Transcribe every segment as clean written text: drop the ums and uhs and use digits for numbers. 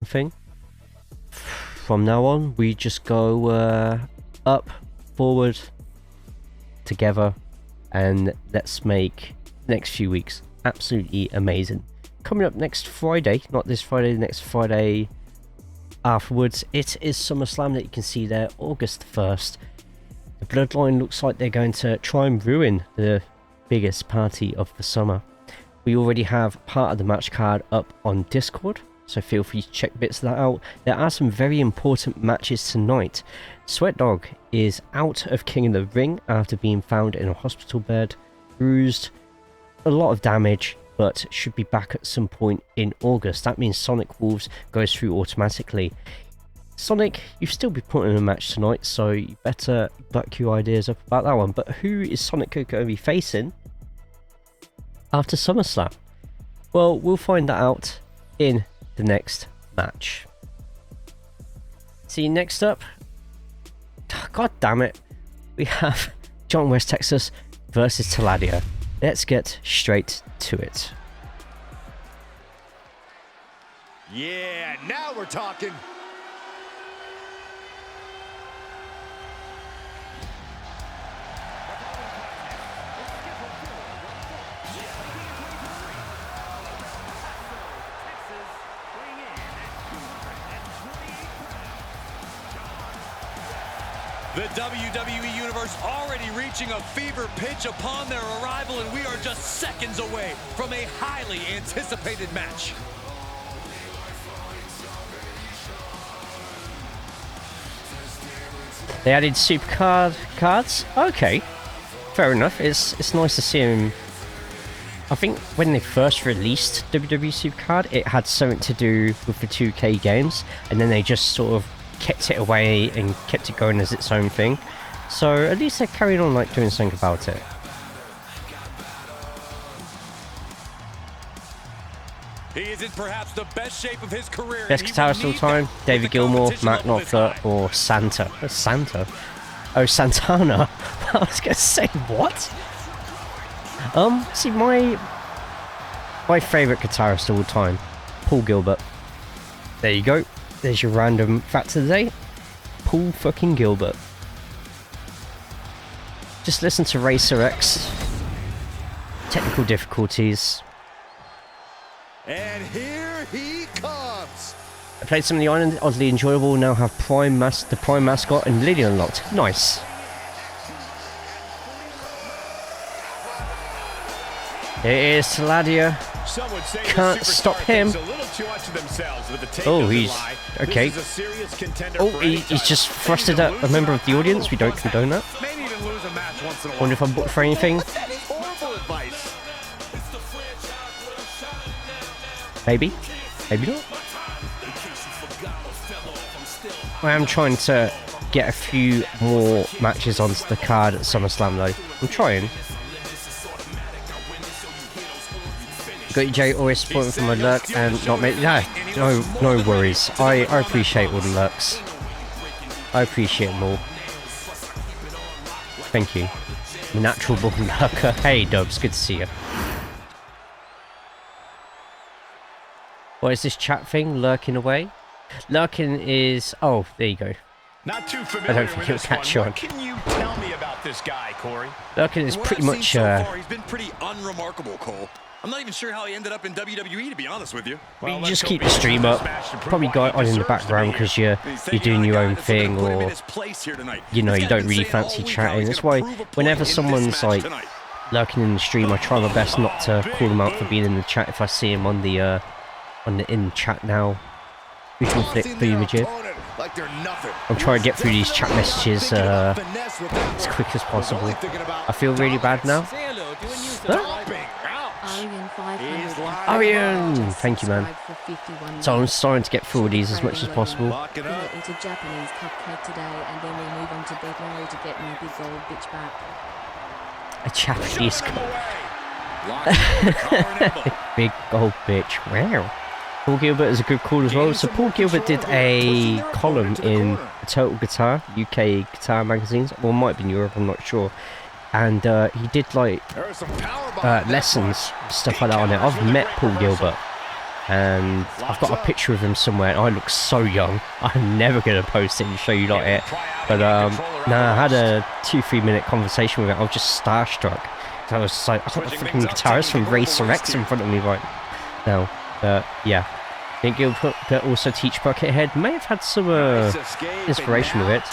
thing. From now on, we just go up, forward, together, and let's make the next few weeks absolutely amazing. Coming up next Friday, not this Friday, the next Friday afterwards, it is SummerSlam that you can see there, August 1st. The Bloodline looks like they're going to try and ruin the biggest party of the summer. We already have part of the match card up on Discord, so feel free to check bits of that out. There are some very important matches tonight. Sweat Dog is out of King of the Ring after being found in a hospital bed, bruised, a lot of damage, but should be back at some point in August. That means Sonic Wolves goes through automatically. Sonic, you've still be putting in a match tonight, so you better back your ideas up about that one. But who is Sonic going to be facing after SummerSlam? Well, we'll find that out in the next match. See, next up, god damn it, we have John West Texas versus Taladia. Let's get straight to it. Yeah, now we're talking. The WWE Universe already reaching a fever pitch upon their arrival, and we are just seconds away from a highly anticipated match. They added super cards? Okay, fair enough. It's nice to see them. I think when they first released WWE Supercard, it had something to do with the 2K games, and then they just sort of kept it away and kept it going as its own thing. So at least they're carrying on like doing something about it. He is in perhaps the best shape of his career. Best guitarist all time, David Gilmour, Matt Knopfler, or Santa. Santa? Oh, Santana. I was going to say, what? See, my favourite guitarist of all time, Paul Gilbert. There you go. There's your random fact of the day. Paul fucking Gilbert. Just listen to Racer X. Technical difficulties. And here he comes. I played some of the island, oddly enjoyable. Now have the Prime mascot and Lily unlocked. Nice. It is Taladia. Can't stop him. Oh, he's okay. Oh, he's just thrusted at a member of the audience. We don't condone that. Wonder if I'm booked for anything. Maybe. Maybe not. I am trying to get a few more matches onto the card at SummerSlam though. I'm trying. Got you, Jay, always supporting from my lurk and not make no worries. I appreciate all the lurks. I appreciate them all. Thank you. Natural born lurker. Hey Dubs, good to see you. What is this chat thing? Lurking away? Lurking is... oh, there you go. Not too I don't think he'll catch on. What can you tell me about this guy, Corey? Lurking is pretty much... so far, he's been pretty unremarkable, Cole. I'm not even sure how he ended up in WWE, to be honest with you. You just keep the stream up. Probably got on in the background because you're doing your own thing, or you know, you don't really fancy chatting. That's why whenever someone's like lurking in the stream, I try my best not to call them out for being in the chat if I see him on the in chat now. We can flick through Majid. I'm trying to get through these chat messages as quick as possible. I feel really bad now. Huh? Arian, thank you, man. So I'm starting to get through all these as much as possible. Eat a Japanese cupcake today, and then we move on to Big Larry to get my big old bitch back. A Japanese big old bitch. Wow. Paul Gilbert is a good call as well. So Paul Gilbert did a column in Total Guitar, UK guitar magazines, or might be in Europe, I'm not sure. And he did like lessons, stuff like that on it. I've met Paul Gilbert. and I've got a picture of him somewhere, and I look so young. I'm never going to post it and show you lot it. But I had a 2-3 minute conversation with him. I was just starstruck. I was just like, I've got the freaking guitarist from Racer X in front of me right now. Yeah. I think Gilbert also teach Buckethead. May have had some inspiration with it.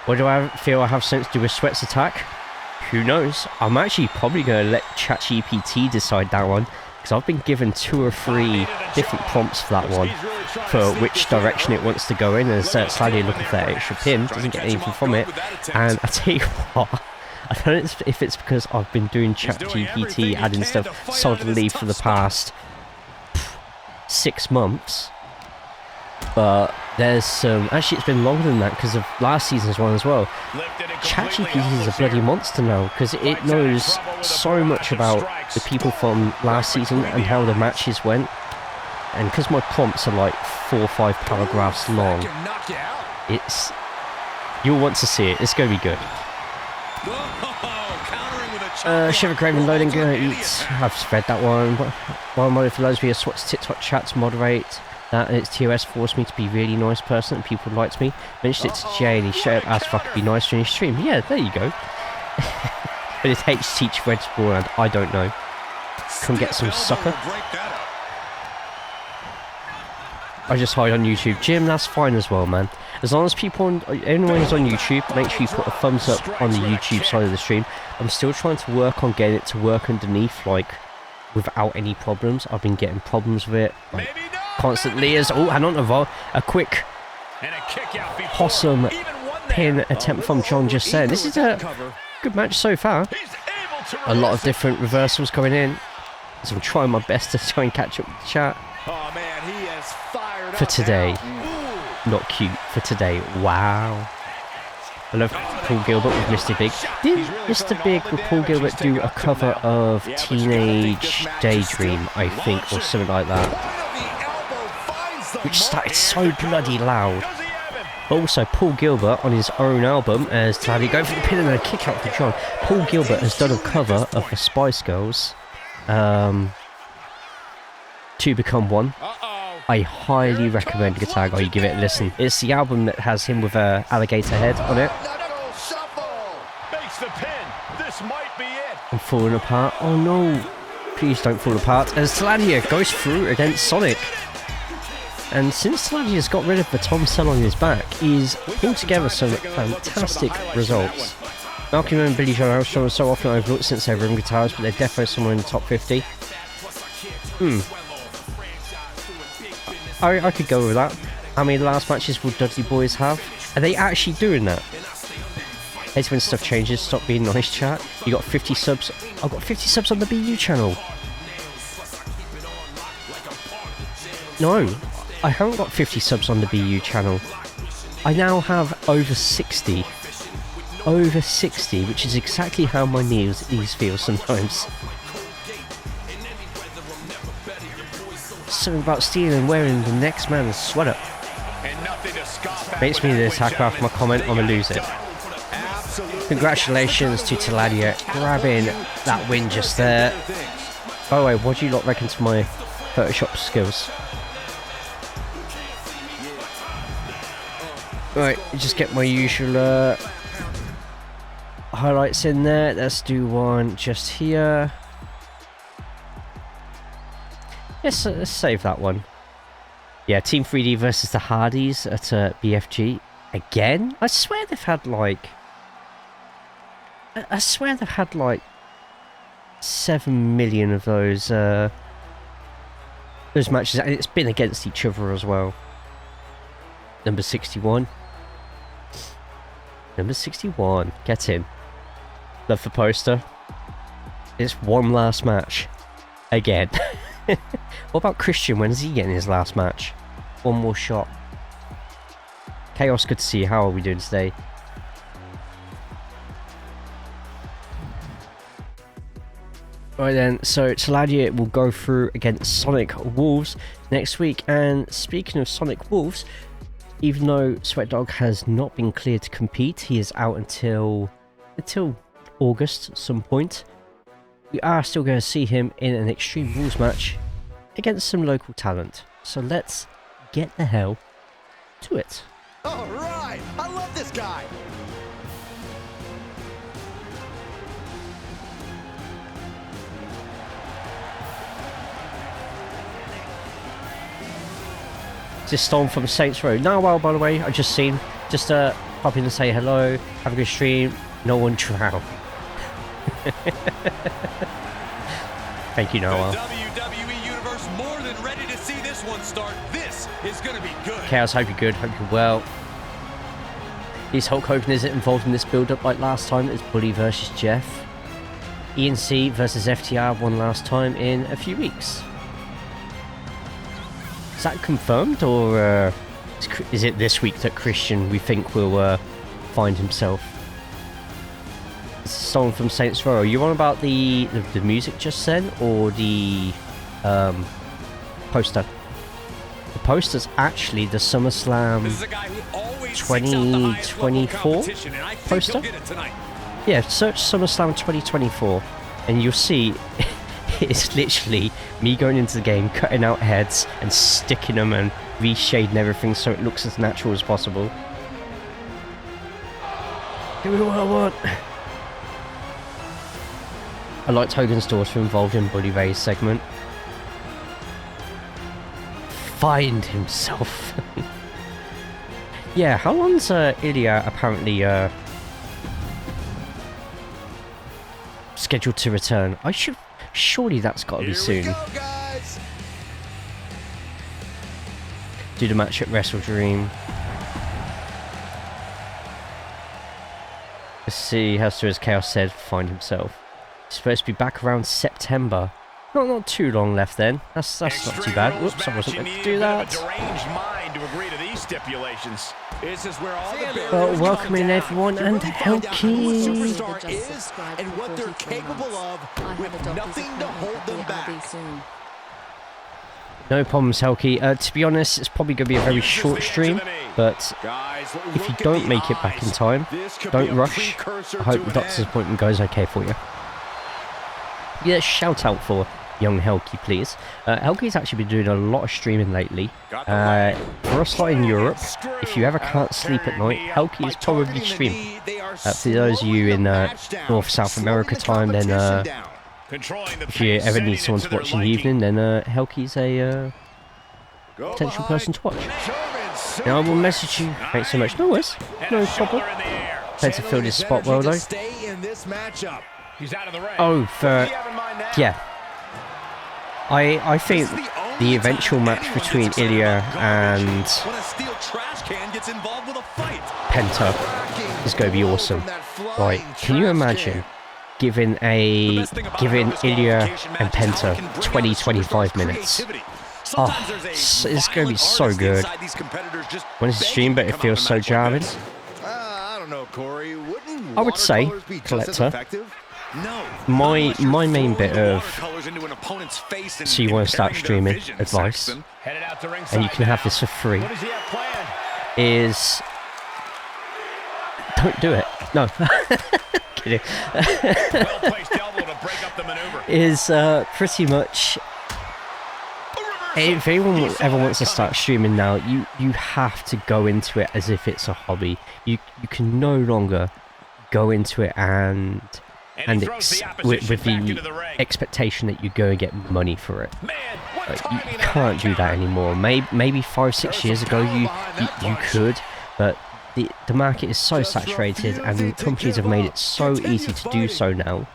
What do I feel I have sense to do with Sweat's attack? Who knows? I'm actually probably going to let ChatGPT decide that one, because I've been given 2 or 3 different prompts for that one, for which direction it wants to go in, and slightly looking for that extra pin, doesn't get anything from it. And I tell you what, I don't know if it's because I've been doing ChatGPT, adding stuff solidly for the past 6 months, but there's some, actually it's been longer than that because of last season's one as well. ChatGPT is a bloody monster now, because it knows so much about the people from last season and how the matches went, and because my prompts are like 4 or 5 paragraphs long, it's, you'll want to see it. It's going to be good. Shiver Craven loading gonna eat. I've read that one. While mode for those via Swat's TikTok chat to moderate that, and its TOS forced me to be a really nice person and people liked me. Mentioned it to Jay and he showed up, asked if I could be nice during his stream. Yeah, there you go. But it hates teach Red Ball, and I don't know. Come get some sucker. I just hide on YouTube. Jim, that's fine as well, man. As long as anyone who's on YouTube, make sure you put a thumbs up on the YouTube side of the stream. I'm still trying to work on getting it to work underneath, like, without any problems. I've been getting problems with it, like, constantly. As hang on, a quick possum pin attempt from John just saying. This is a good match so far. A lot of different reversals coming in. So I'm trying my best to try and catch up with the chat. For today. Not cute. For today. Wow. I love Paul Gilbert with Mr. Big. Did Mr. Big with Paul Gilbert do a cover of Teenage Daydream, I think, or something like that? Which started so bloody loud. But also, Paul Gilbert on his own album, as Tally go for the pin and a kick out for John. Paul Gilbert has done a cover of the Spice Girls, To Become One. I highly recommend Guitar Guy you give it a listen. It's the album that has him with a alligator head on it. I'm falling apart. Oh no! Please don't fall apart. As Taladia goes through against Sonic. And since Taladia's got rid of the Tom Cell on his back, he's pulled together some fantastic results. Malcolm and Billy Joe Armstrong are so often overlooked since they're rhythm guitars, but they're definitely somewhere in the top 50. I could go with that. How many last matches will Dudley Boys have? Are they actually doing that? Hate when stuff changes. Stop being nice, chat. You got 50 subs. I've got 50 subs on the BU channel. No, I haven't got 50 subs on the BU channel. I now have over 60. Over 60, which is exactly how my knees feel sometimes. Something about stealing and wearing the next man's sweater. Makes me the attacker after my comment, I'ma lose it. Congratulations to Taladia grabbing that win just there. By the way, what do you lot reckon to my Photoshop skills? Right, just get my usual highlights in there. Let's do one just here. Let's save that one. Yeah, Team 3D versus the Hardys at BFG. Again? I swear they've had like... I swear they've had like 7 million of those matches, and it's been against each other as well. Number 61. Number 61. Get in. Love the poster. It's one last match. Again. What about Christian? When is he getting his last match? One more shot. Chaos, good to see you. How are we doing today? Right then, so Taladia will go through against Sonic Wolves next week. And speaking of Sonic Wolves, even though Sweat Dog has not been cleared to compete, he is out until August at some point. We are still going to see him in an Extreme Rules match against some local talent. So let's get the hell to it. All right, I love this guy. This is Storm from Saints Row. Now, well, by the way, I just seen, just pop in and say hello, have a good stream, no one drown. Thank you, Noah. The WWE Universe more than ready to see this one start. This is going to be good. Chaos, hope you're good, hope you're well. Is Hulk Hogan isn't involved in this build-up like last time? It's Buddy versus Jeff. ENC versus FTR one last time in a few weeks. Is that confirmed, or is it this week that Christian, we think, will find himself? This is someone from Saints Row. Are you on about the music just then, or the poster? The poster's actually the SummerSlam 2024 poster. Yeah, search SummerSlam 2024, and you'll see it's literally me going into the game, cutting out heads and sticking them and reshading everything so it looks as natural as possible. Do what I want. I liked Hogan's daughter involved in Buddy Ray's segment. Find himself. Yeah, how long's Ilya apparently scheduled to return? Surely that's got to be soon. Do the match at Wrestle Dream. Let's see how soon as Chaos said find himself. He's supposed to be back around September. Not too long left then. That's not too bad. Whoops, I wasn't meant to do that. Well, welcome in everyone and Helki. And what they're capable of with nothing to hold them back. No problems, Helki. To be honest, it's probably going to be a very short stream, but if you don't make it back in time, don't rush. I hope the doctor's appointment goes okay for you. Yeah, shout out for young Helki, please. Helki's actually been doing a lot of streaming lately. For us lot in Europe, if you ever can't sleep at night, Helki is probably streaming. For those of you in North South America time, then if you ever need someone to watch in the evening, then Helki's a potential person to watch. Now I will message you. Thanks so much. No worries. No problem. Thanks to fill this spot well though. Oh, yeah. I think the eventual match between Ilya and Penta is going to be awesome. Right, can you imagine giving Ilya and Penta 20-25 minutes? Oh, it's going to be so good. When it's a stream, but it feels so jarring. I would say, Collector, my main bit of so you want to start streaming advice, and you can have this for free, is don't do it. No. Kidding. Is pretty much if anyone ever wants to start streaming now, you have to go into it as if it's a hobby. You can no longer go into it and with the expectation that you go and get money for it. You can't do that anymore. Maybe 5-6 years ago you could, but the market is so saturated and companies have made it so easy to do so now.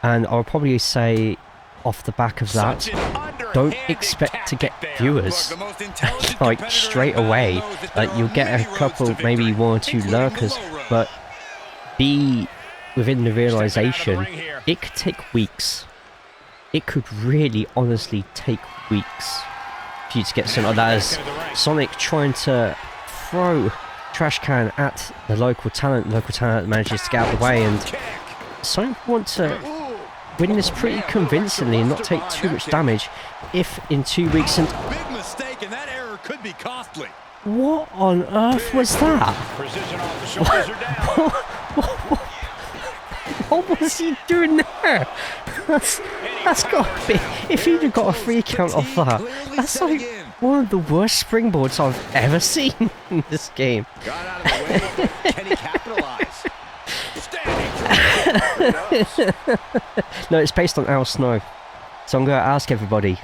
And I'll probably say off the back of that, don't expect to get viewers like straight away. Like you'll get a couple, maybe 1 or 2 lurkers, but be within the realization it could take weeks. It could really honestly take weeks for you to get something like that. As Sonic trying to throw trash can at the local talent manages to get out of the way, and Sonic want to win this pretty convincingly and not take too much damage. If in 2 weeks and big mistake, and that error could be costly. What on earth was that? What was he doing there? That's got to be... If you'd have got a free count off that, that's like one of the worst springboards I've ever seen in this game. Got out of the way, but can he capitalize? No, it's based on Al Snow. So I'm going to ask everybody,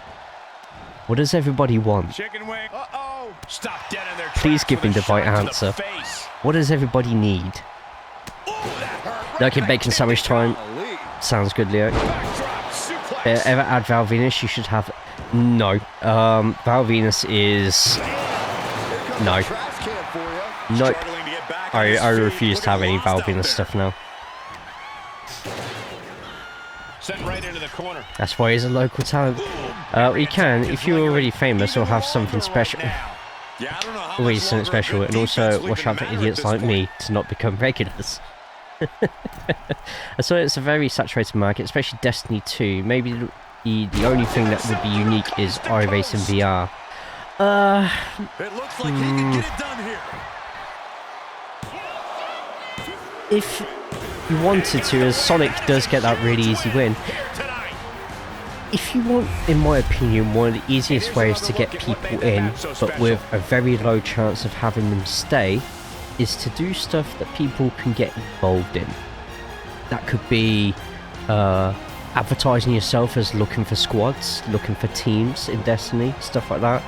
what does everybody want? Chicken wing. Uh-oh. Stop dead in their Please tracks give me with a the right shot to the answer. face. What does everybody need? Ooh, that hurt. Okay, bacon sandwich time. Golly. Sounds good, Leo. Backdrop suplex. Ever add Val Venus? You should have... No. Val Venus is... No. Trash can for you. Nope. Struggling to get back on I his feet. refuse to have any Looking Val lost out Venus there. stuff now. Sent right into the corner. That's why he's a local talent. You can, if you're already famous or have something special. Yeah, I don't know how Always much something longer special, good and also defense will watch even out for matter at idiots this like me point. to not become regulars. So it's a very saturated market, especially Destiny 2. Maybe the only thing that would be unique is iRacing VR. It looks like he can get it done here. If you wanted to, as Sonic does get that really easy win, Tonight. if you want, in my opinion, one of the easiest ways to get people in, but with a very low chance of having them stay, is to do stuff that people can get involved in. That could be advertising yourself as looking for squads, looking for teams in Destiny, stuff like that,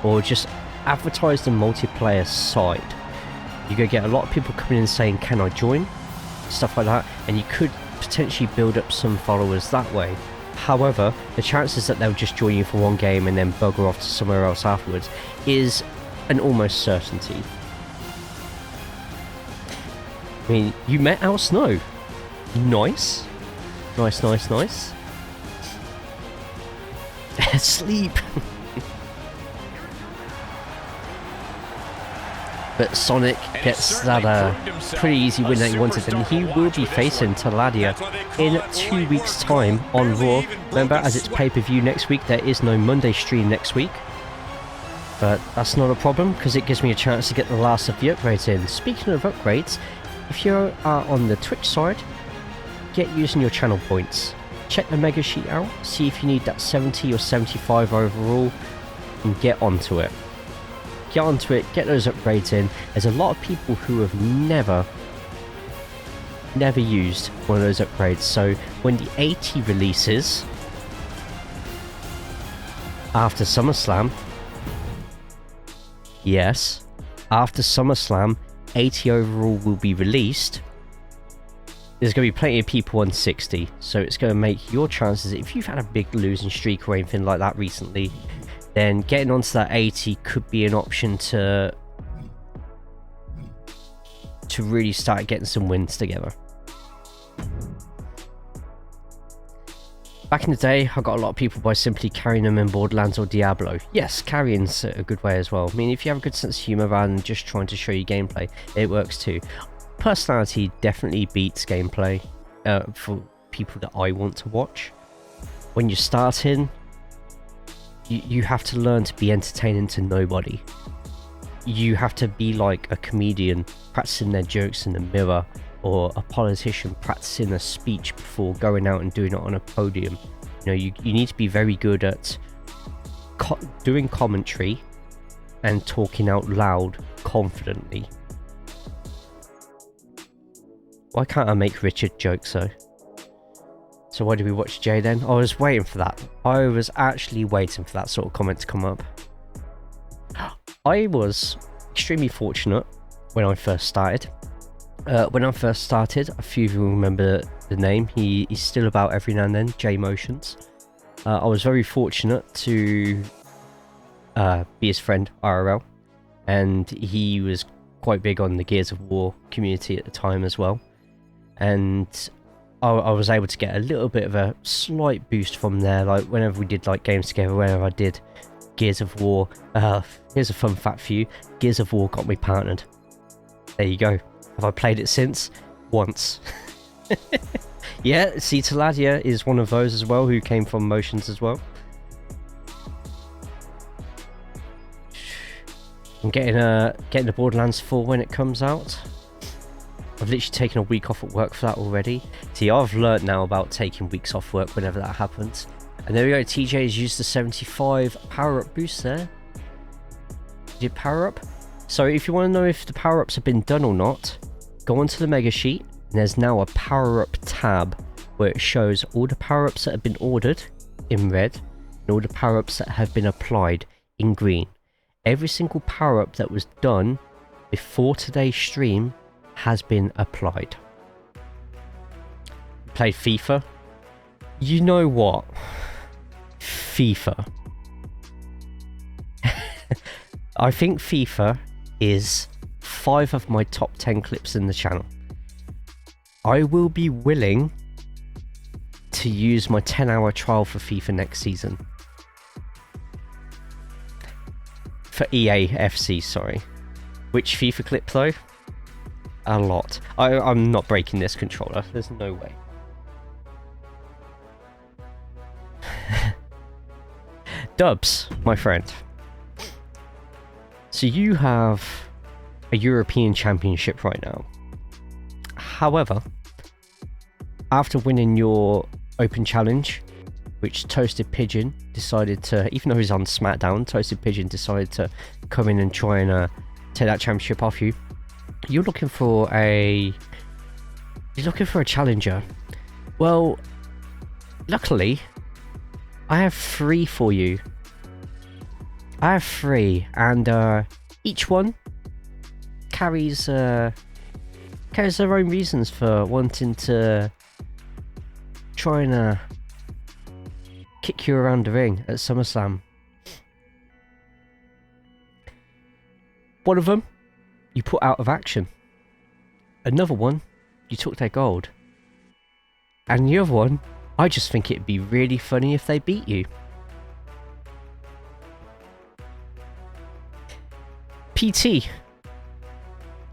or just advertise the multiplayer side. You could get a lot of people coming in saying, can I join? Stuff like that, and you could potentially build up some followers that way. However, the chances that they'll just join you for one game and then bugger off to somewhere else afterwards is an almost certainty. I mean, you met Al Snow. Nice. Nice, nice, nice. Sleep. But Sonic gets that pretty easy win that he wanted, and he will be facing Taladia in 2 weeks' time on Raw. Remember, as it's pay-per-view next week, there is no Monday stream next week. But that's not a problem, because it gives me a chance to get the last of the upgrades in. Speaking of upgrades, if you are on the Twitch side, get using your channel points. Check the mega sheet out, see if you need that 70 or 75 overall, and get onto it. Get onto it, get those upgrades in. There's a lot of people who have never used one of those upgrades, so when the 80 releases after SummerSlam, yes, after SummerSlam, 80 overall will be released. There's going to be plenty of people on 60, so it's going to make your chances, if you've had a big losing streak or anything like that recently, then getting onto that 80 could be an option to really start getting some wins together. Back in the day, I got a lot of people by simply carrying them in Borderlands or Diablo. Yes, carrying's a good way as well. I mean, if you have a good sense of humour rather than just trying to show you gameplay, it works too. Personality definitely beats gameplay for people that I want to watch. When you're starting, you have to learn to be entertaining to nobody. You have to be like a comedian practicing their jokes in the mirror, or a politician practicing a speech before going out and doing it on a podium. You know, you need to be very good at doing commentary and talking out loud confidently. Why can't I make Richard jokes though? So why did we watch Jay then? I was waiting for that. I was actually waiting for that sort of comment to come up. I was extremely fortunate when I first started. A few of you will remember the name. He's still about every now and then, J Motions. I was very fortunate to be his friend IRL, and he was quite big on the Gears of War community at the time as well. And I was able to get a little bit of a slight boost from there, like whenever we did like games together, whenever I did Gears of War. Here's a fun fact for you, Gears of War got me partnered. There you go. Have I played it since? Once. Yeah, see, Taladia is one of those as well, who came from Motions as well. I'm getting the Borderlands 4 when it comes out. I've literally taken a week off at work for that already. See, I've learnt now about taking weeks off work whenever that happens. And there we go, TJ has used the 75 power-up boost there. Did power-up? So if you want to know if the power-ups have been done or not, go onto the mega sheet, and there's now a power-up tab where it shows all the power-ups that have been ordered in red, and all the power-ups that have been applied in green. Every single power-up that was done before today's stream has been applied. Played FIFA? You know what? FIFA. I think FIFA is 5 of my top 10 clips in the channel. I will be willing to use my 10-hour trial for FIFA next season. For EA FC, sorry. Which FIFA clip though? A lot. I'm not breaking this controller. There's no way. Dubs, my friend. So you have a European Championship right now. However, after winning your Open Challenge, which Toasted Pigeon decided to, even though he's on SmackDown, Toasted Pigeon decided to come in and try and take that championship off you. You're looking for a challenger. Well, luckily, I have 3 for you. I have 3, and each one carries their own reasons for wanting to try and kick you around the ring at SummerSlam. One of them you put out of action. Another one you took their gold. And the other one, I just think it'd be really funny if they beat you. PT,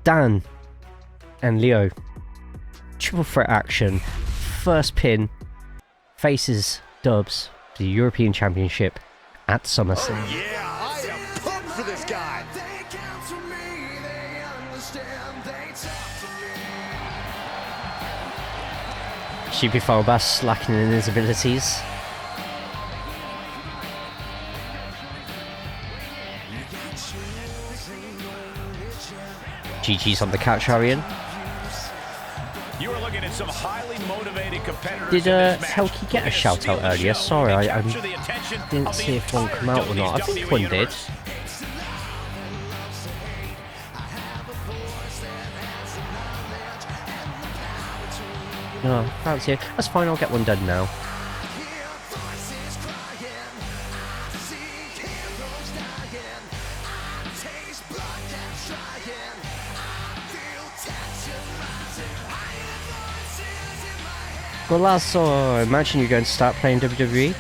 Dan, and Leo. Triple threat action. First pin faces Dubs for the European Championship at SummerSlam. Oh, yeah, I am pumped for this guy. Sheepy Falbass lacking in his abilities. GG's on the couch, Arian. You are looking at some highly motivated competitors. Did Helki get a shout out earlier? Sorry, I didn't see if one come out or not. I think one did. No, can't see it. That's fine, I'll get one done now. Well, lads, I imagine you're going to start playing WWE.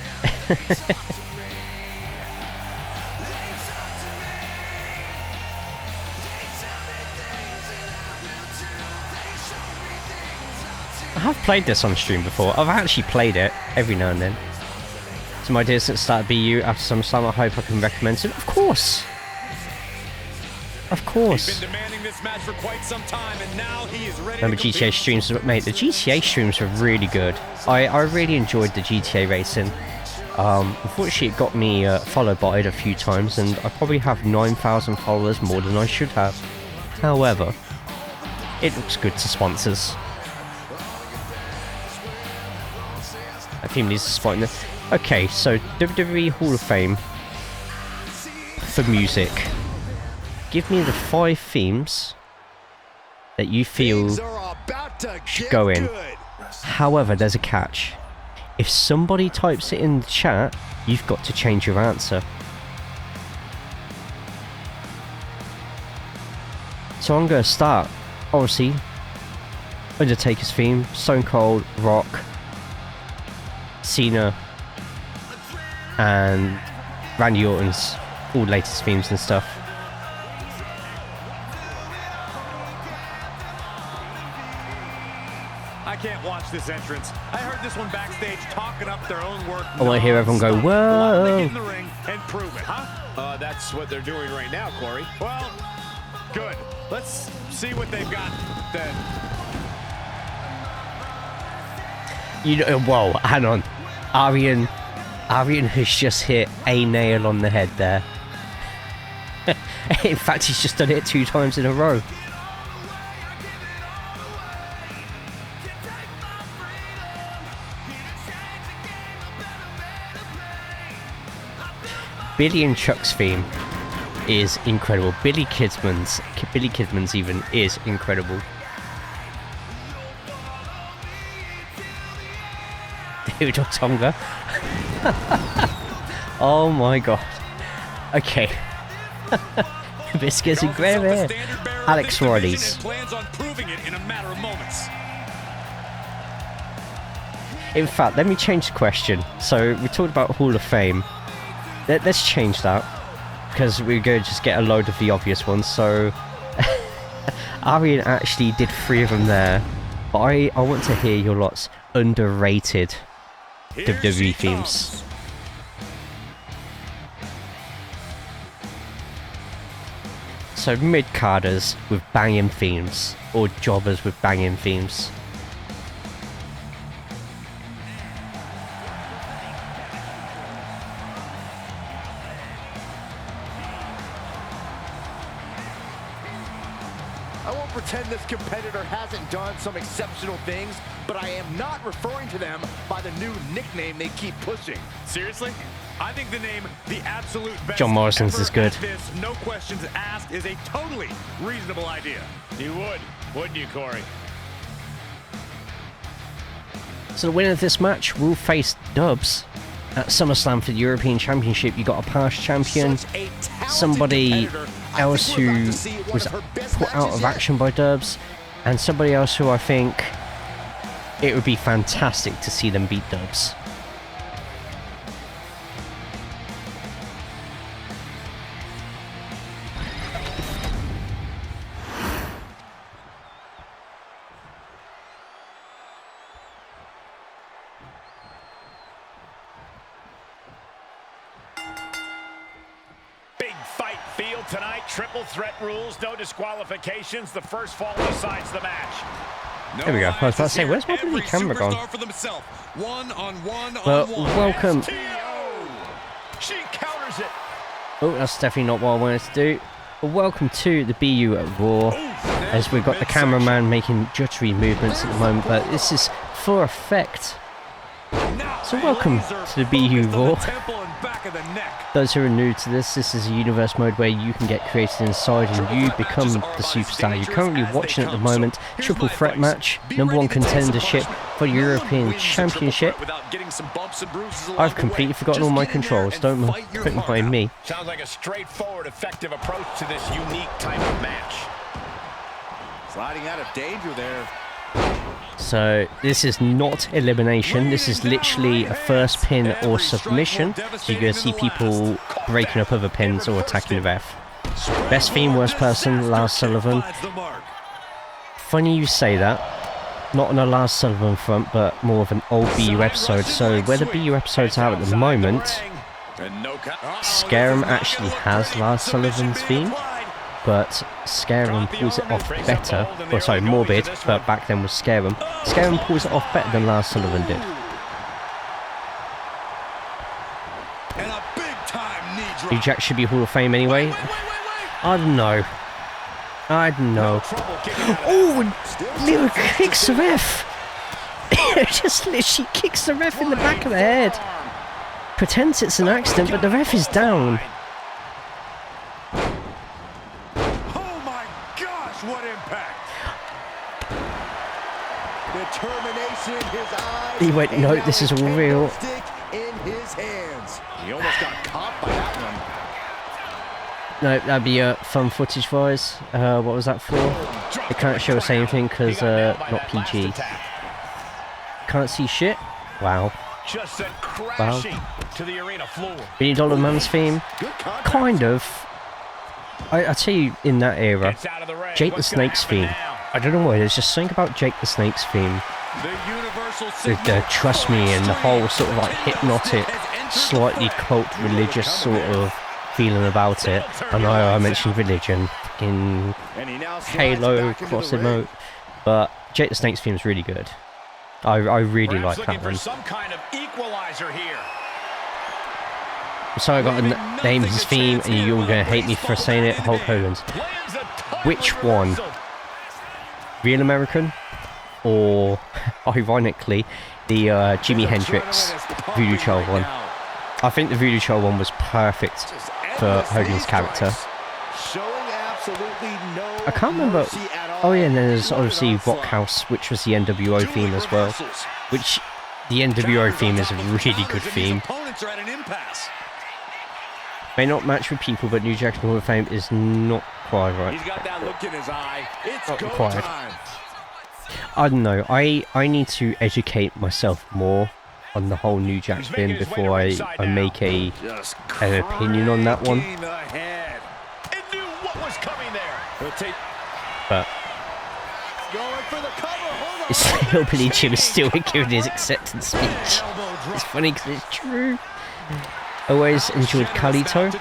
I have played this on stream before. I've actually played it every now and then. Some ideas that start BU after some slam. I hope I can recommend it. Of course. Of course. He's been demanding this match for quite some time, and now he is ready. Remember GTA streams, mate? The GTA streams were really good. I really enjoyed the GTA racing. Unfortunately, it got me followed by it a few times, and I probably have 9,000 followers more than I should have. However, it looks good to sponsors. I think needs to spot in there. Okay, so WWE Hall of Fame for music. Give me the 5 themes that you feel should go in. However, there's a catch. If somebody types it in the chat, you've got to change your answer. So I'm going to start. Obviously, Undertaker's theme, Stone Cold, Rock, Cena, and Randy Orton's all latest themes and stuff. I can't watch this entrance. I heard this one backstage talking up their own work. I want to hear everyone go, whoa! Get in the ring and prove it, huh? That's what they're doing right now, Corey. Well, good. Let's see what they've got then. You know, whoa, hang on. Arian has just hit a nail on the head there. In fact, he's just done it 2 times in a row. Billy and Chuck's theme is incredible. Billy Kidman's even is incredible. Dude, Tonga. Oh my god. Okay. Biscuits and gravy. Alex Riley's. In fact, let me change the question. So we talked about Hall of Fame. Let's change that, because we're going to just get a load of the obvious ones. So Arian actually did 3 of them there, but I want to hear your lot's underrated WWE themes. So mid-carders with banging themes, or jobbers with banging themes. I won't pretend this competitor hasn't done some exceptional things, but I am not referring to them by the new nickname they keep pushing. Seriously? I think the name The Absolute Best John Morrison's ever is good. at this, no questions asked, is a totally reasonable idea. You would, wouldn't you, Corey? So the winner of this match will face Dubs at SummerSlam for the European Championship. You got a past champion, somebody else who was put out of action by Dubs, and somebody else who I think it would be fantastic to see them beat Dubs. Tonight, triple threat rules, no disqualifications. The first fall decides the match. There we go. I was about to say, where's my bloody camera gone? Well, welcome. She counters it. Oh, that's definitely not what I wanted to do. But welcome to the BU at Raw, as we've got the cameraman making judgery movements at the moment, but this is for effect. So welcome to the BU Raw. Those who are new to this is a universe mode where you can get created inside and you become the superstar. You're currently watching at the moment triple threat match, #1 contendership for European Championship. I've completely forgotten all my controls, don't mind me. Sounds like a straightforward, effective approach to this unique type of match. Sliding out of danger there. So this is not elimination, this is literally a first pin or submission. So you're going to see people breaking up other pins or attacking the ref. Best theme, worst person, Lars Sullivan. Funny you say that. Not on a Lars Sullivan front, but more of an old BU episode. So where the BU episodes are at the moment, Scarum actually has Lars Sullivan's theme, but Scarum pulls it off better. Well, sorry, Morbid, but back then was Scarum. Scarum pulls it off better than Lars Sullivan did. New Jack should be Hall of Fame anyway. I don't know. I don't know. Oh, Leo kicks the ref. Just literally kicks the ref in the back of the head. Pretends it's an accident, but the ref is down. Oh my gosh, what impact! Determination in his eyes. He went, no, this is all real. In his hands. He almost got caught by that one. No, that'd be fun footage-wise. What was that for? It can't show us anything because not PG. Can't see shit. Wow. Just sent crashing to the arena floor. Billy Dollar Man's theme, kind of. I tell you, in that era, Jake the Snake's theme. I don't know why. There's just something about Jake the Snake's theme. The Trust Me and the whole sort of like hypnotic, slightly cult religious sort of feeling about it. I know I mentioned religion in Halo cross emote, but Jake the Snake's theme is really good. I really Perhaps like looking that for one. some kind of equalizer here. So I got to name his theme, and you're going to hate me for saying it. Hulk Hogan's. Lands a timely Which one? reversal. Real American, or ironically, the Jimi Hendrix Voodoo Child one. I think the Voodoo Child one was perfect for Hogan's character. I can't remember. Oh yeah, and then there's obviously Rock House, which was the NWO theme as well. Which the NWO theme is a really good theme. May not match with people, but New Jack's Hall of Fame is not quite right. He's got that look in his eye. It's Not go required. time. I don't know. I need to educate myself more on the whole New Jack thing before I make an opinion on that one. It knew what was coming there. But Going for the cover. Hold on. it's Hillbilly Jim is still giving his acceptance speech. It's funny because it's true. Always enjoyed Carlito.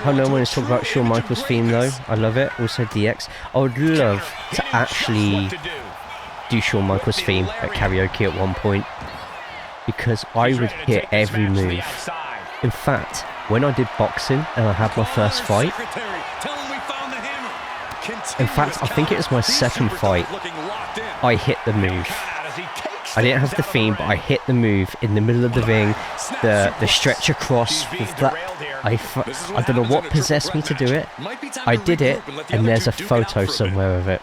I know when it's talking about Shawn Michaels' theme though. I love it. Also DX. I would love to actually do Shawn Michaels' theme at karaoke at one point, because I would hit every move. In fact, when I did boxing and I had my first fight, in fact I think it was my second fight, I hit the move. I didn't have the theme, but I hit the move in the middle of the ring, the stretch across with that. I don't know what possessed me to do it. I did it, and there's a photo somewhere of it.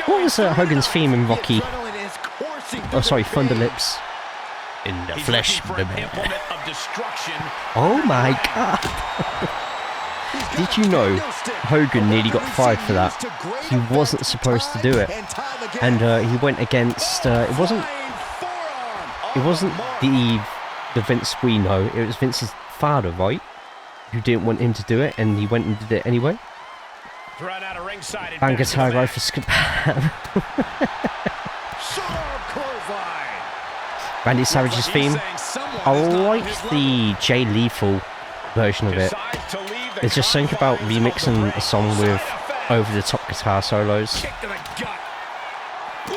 What was Hogan's theme in Rocky? Oh, sorry, Thunder Lips. In the flesh, baby. Oh my god! Did you know Hogan nearly got fired for that? He wasn't supposed to do it, and he went against. It wasn't the Vince we know. It was Vince's father, right? Who didn't want him to do it, and he went and did it anyway. Bang guitar guy for Skip. Randy Savage's theme. I like the Jay Lethal version of it. It's just think about remixing a song with over-the-top guitar solos.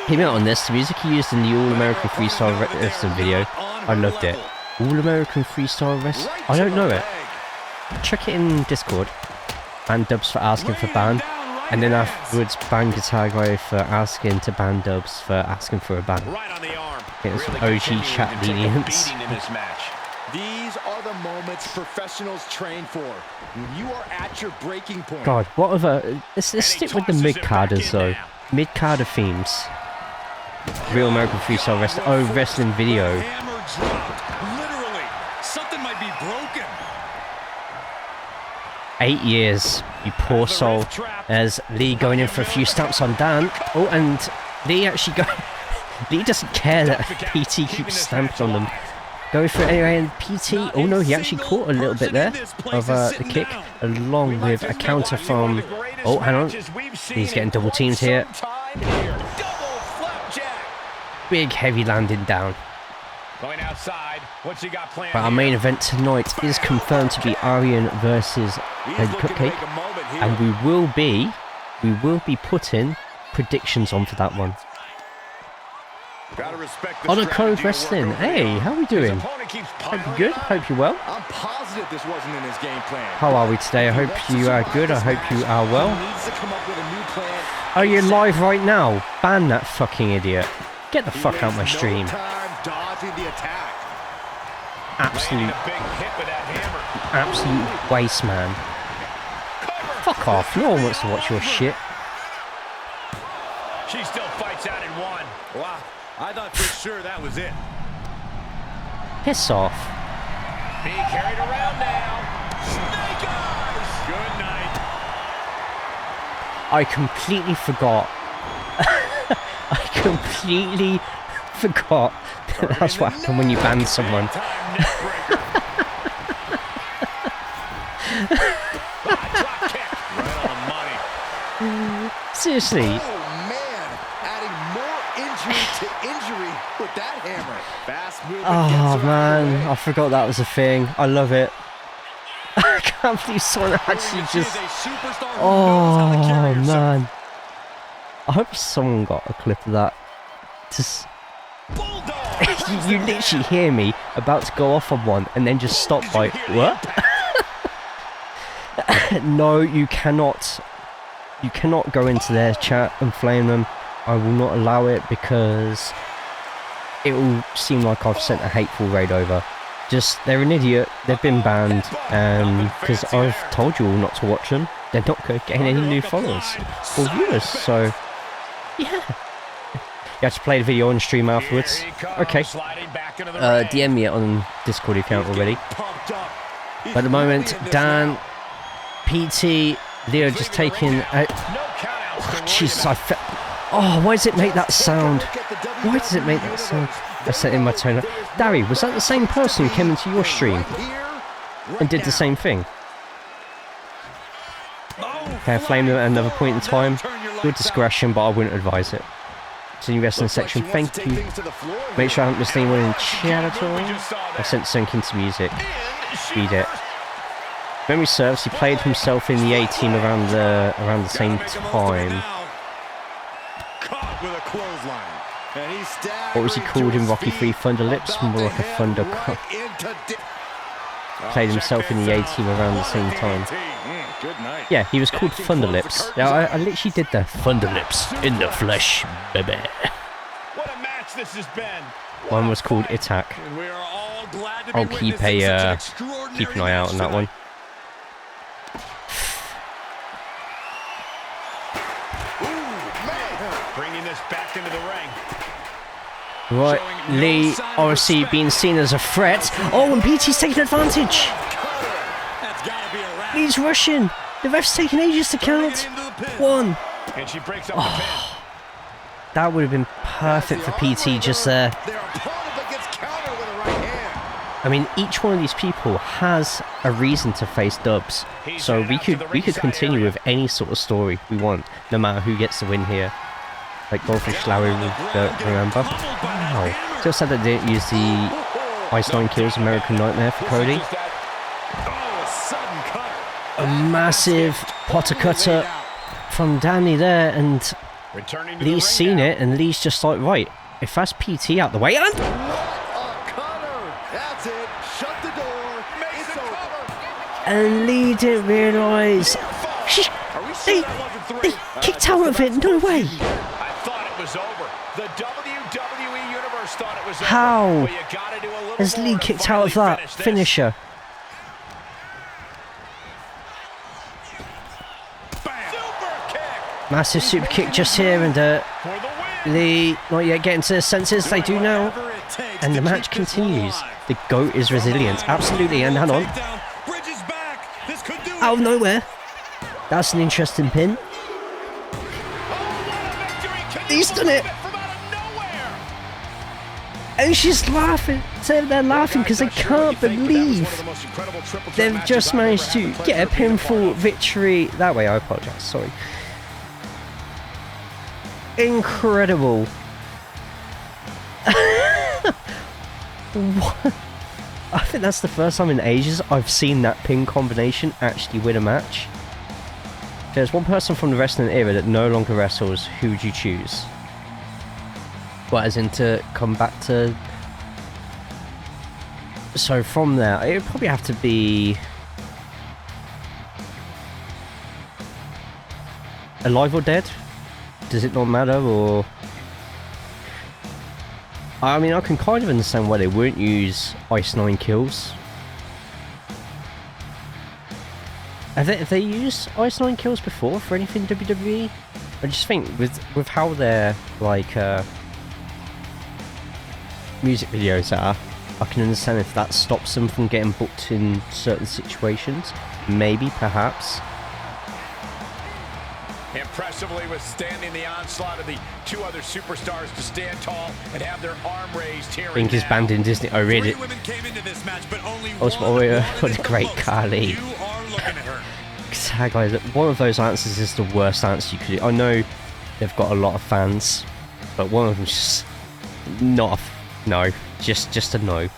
Hear me out on this. The music he used in the All-American Freestyle Wrestling video, I loved it. All-American Freestyle Wrestling? I don't know it. Check it in Discord. Ban Dubs for asking for ban. And then afterwards, ban Guitar Guy for asking to ban Dubs for asking for a ban. It was OG chat lenience. These are the moments professionals train for. When you are at your breaking point. God, what other... Let's stick with the mid-carders though. Mid-carder themes. Real American Freestyle Wrestling. Oh, wrestling video. Literally, something might be broken. 8 years, you poor soul. As Lee going in for a few stamps on Dan. Oh, and Lee actually go... Lee doesn't care that PT keeps stamping on them. Go for it anyway, and PT... Oh no, he actually caught a little bit there of the kick, along with a counter from... Oh, hang on. He's getting double teamed here. Big heavy landing down. But our main event tonight is confirmed to be Aryan versus Cupcake, and we will be putting predictions on for that one. On a Code Wrestling. Hey, how are we doing? Hope you're good. Hope you're well. I'm positive this wasn't in his game plan. How are we today? I hope you are good. I hope you are well. Needs to come up with a new plan. Are you live right now? Ban that fucking idiot. Get the fuck out my stream. Dodging the attack. Absolute waste, man. Fuck off. No one wants to watch your shit. She still fights out in one. Wow, I thought for sure that was it. Piss off. Being carried around now. Snake eyes. Good night. I completely forgot. I completely forgot that that's what happened when you ban someone. Seriously. Oh man, adding more injury to injury with that hammer. Fast movement. Oh man, I forgot that was a thing. I love it. I can't believe someone actually She is just... a superstar who knows how to carry Oh, herself. man. I hope someone got a clip of that. Just... Bulldog. you literally hear me about to go off on one and then just stop by... What? No, you cannot. You cannot go into their chat and flame them. I will not allow it because it will seem like I've sent a hateful raid over. Just, they're an idiot. They've been banned, and because I've told you all not to watch them, they're not going to gain any new followers or viewers. So, yeah. You have to play the video on stream afterwards. Okay. DM me on Discord account already. But at the moment, Dan, PT, Leo just taking a... Oh, Jesus, oh, why does it make that sound? Why does it make that sound? I set in my toner. Darry, was that the same person who came into your stream and did the same thing? Okay, I flamed them at another point in time. Good discretion, but I wouldn't advise it. So you rest in the section, thank you. Make sure I haven't missed anyone in chat at all. I sent Sunk into music. Read it. Memory serves, he played himself in the A-team around the same time. What was he called in Rocky 3? Thunder Lips? More like a Thunder... Played himself in the A-team around the same time. Yeah, he was called Thunder Lips. Now, I literally did the Thunder Lips in the flesh, baby. What a match this has been. One was called Itak. I'll keep an eye out on that one. Bringing this back into the ring. Right, Lee obviously being seen as a threat. Oh, and PT's taking advantage. Lee's rushing. The ref's taking ages to count. One. And she breaks up the pin. That would have been perfect for PT just there. I mean, each one of these people has a reason to face dubs, so we could continue with any sort of story we want, no matter who gets the win here. Like Goldfish Larry, remember? Wow. Still said that they didn't use the Ice 9 Kills American Nightmare for Cody. A massive Potter Cutter from Danny there, and Lee's seen it, and Lee's just like, right, if that's PT out the way, and... And Lee didn't realise. They kicked out of it, no way. I thought it was over. The WWE Universe thought it was over. How But you gotta do a little has more Lee to kicked out of finally that finish this. finisher? Super kick Massive super kick just here, and for the win. Lee not yet getting to their senses. They do now, and the match continues. The GOAT is resilient, absolutely. And hang on, out of nowhere, that's an interesting pin. He's done it, and she's laughing. So they're laughing because they can't believe they've just managed to get a pinfall victory that way. I apologise, sorry. Incredible. What? I think that's the first time in ages I've seen that pin combination actually win a match. There's one person from the wrestling era that no longer wrestles. Who would you choose? Well, as in to come back to... So from there, it would probably have to be... Alive or dead? Does it not matter, or... I mean, I can kind of understand why they wouldn't use Ice 9 Kills. Have they used Ice 9 Kills before for anything WWE? I just think with how their like music videos are, I can understand if that stops them from getting booked in certain situations. Maybe, perhaps. Impressively withstanding the onslaught of the two other superstars to stand tall and have their arm raised here. I think he's banned in Disney. Oh, really? What a great Carly. Guys, one of those answers is the worst answer you could do. I know they've got a lot of fans, but one of them's just not. No, just a no.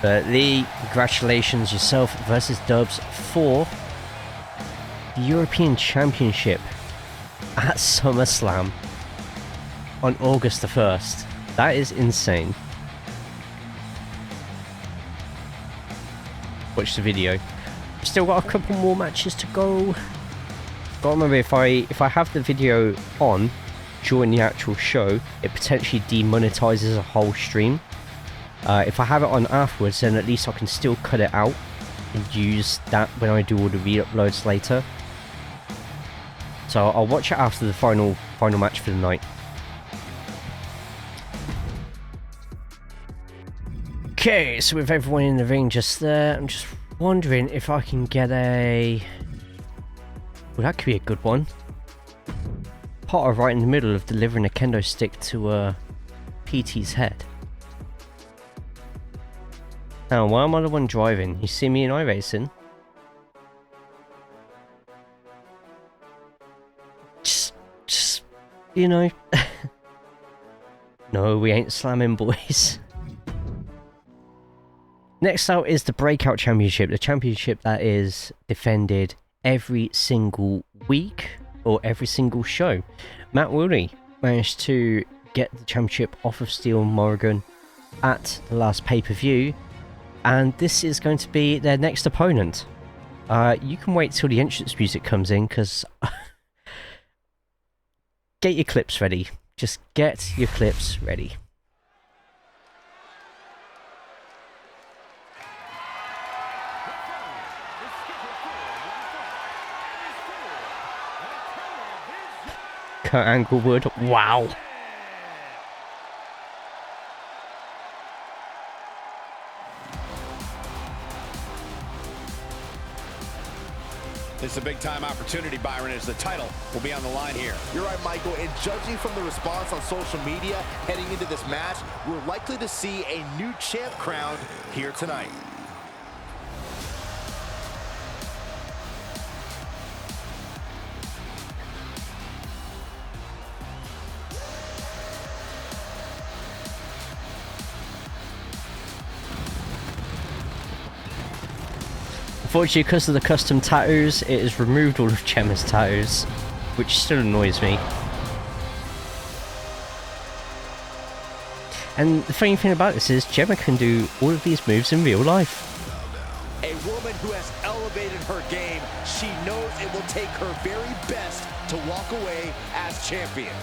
But Lee, congratulations, yourself versus Dubs for the European Championship at SummerSlam on August the 1st. That is insane. Watch the video. Still got a couple more matches to go. Gotta remember, if I have the video on during the actual show, it potentially demonetizes a whole stream. If I have it on afterwards, then at least I can still cut it out and use that when I do all the re-uploads later. So I'll watch it after the final match for the night. Okay, so with everyone in the ring just there, I'm just wondering if I can get a... Well, that could be a good one. Potter right in the middle of delivering a kendo stick to PT's head. Now, why am I the one driving? You see me in iRacing? Just, you know. No, we ain't slamming, boys. Next out is the BreakOut Championship, the championship that is defended every single week or every single show. Matt Woolley managed to get the championship off of Steel Morrigan at the last pay-per-view, and this is going to be their next opponent. You can wait till the entrance music comes in, because get your clips ready. Just get your clips ready. Kurt Anglewood, wow. This is a big-time opportunity, Byron, as the title will be on the line here. You're right, Michael, and judging from the response on social media heading into this match, we're likely to see a new champ crowned here tonight. Unfortunately, because of the custom tattoos, it has removed all of Gemma's tattoos, which still annoys me. And the funny thing about this is, Gemma can do all of these moves in real life. A woman who has elevated her game. She knows it will take her very best to walk away as champion.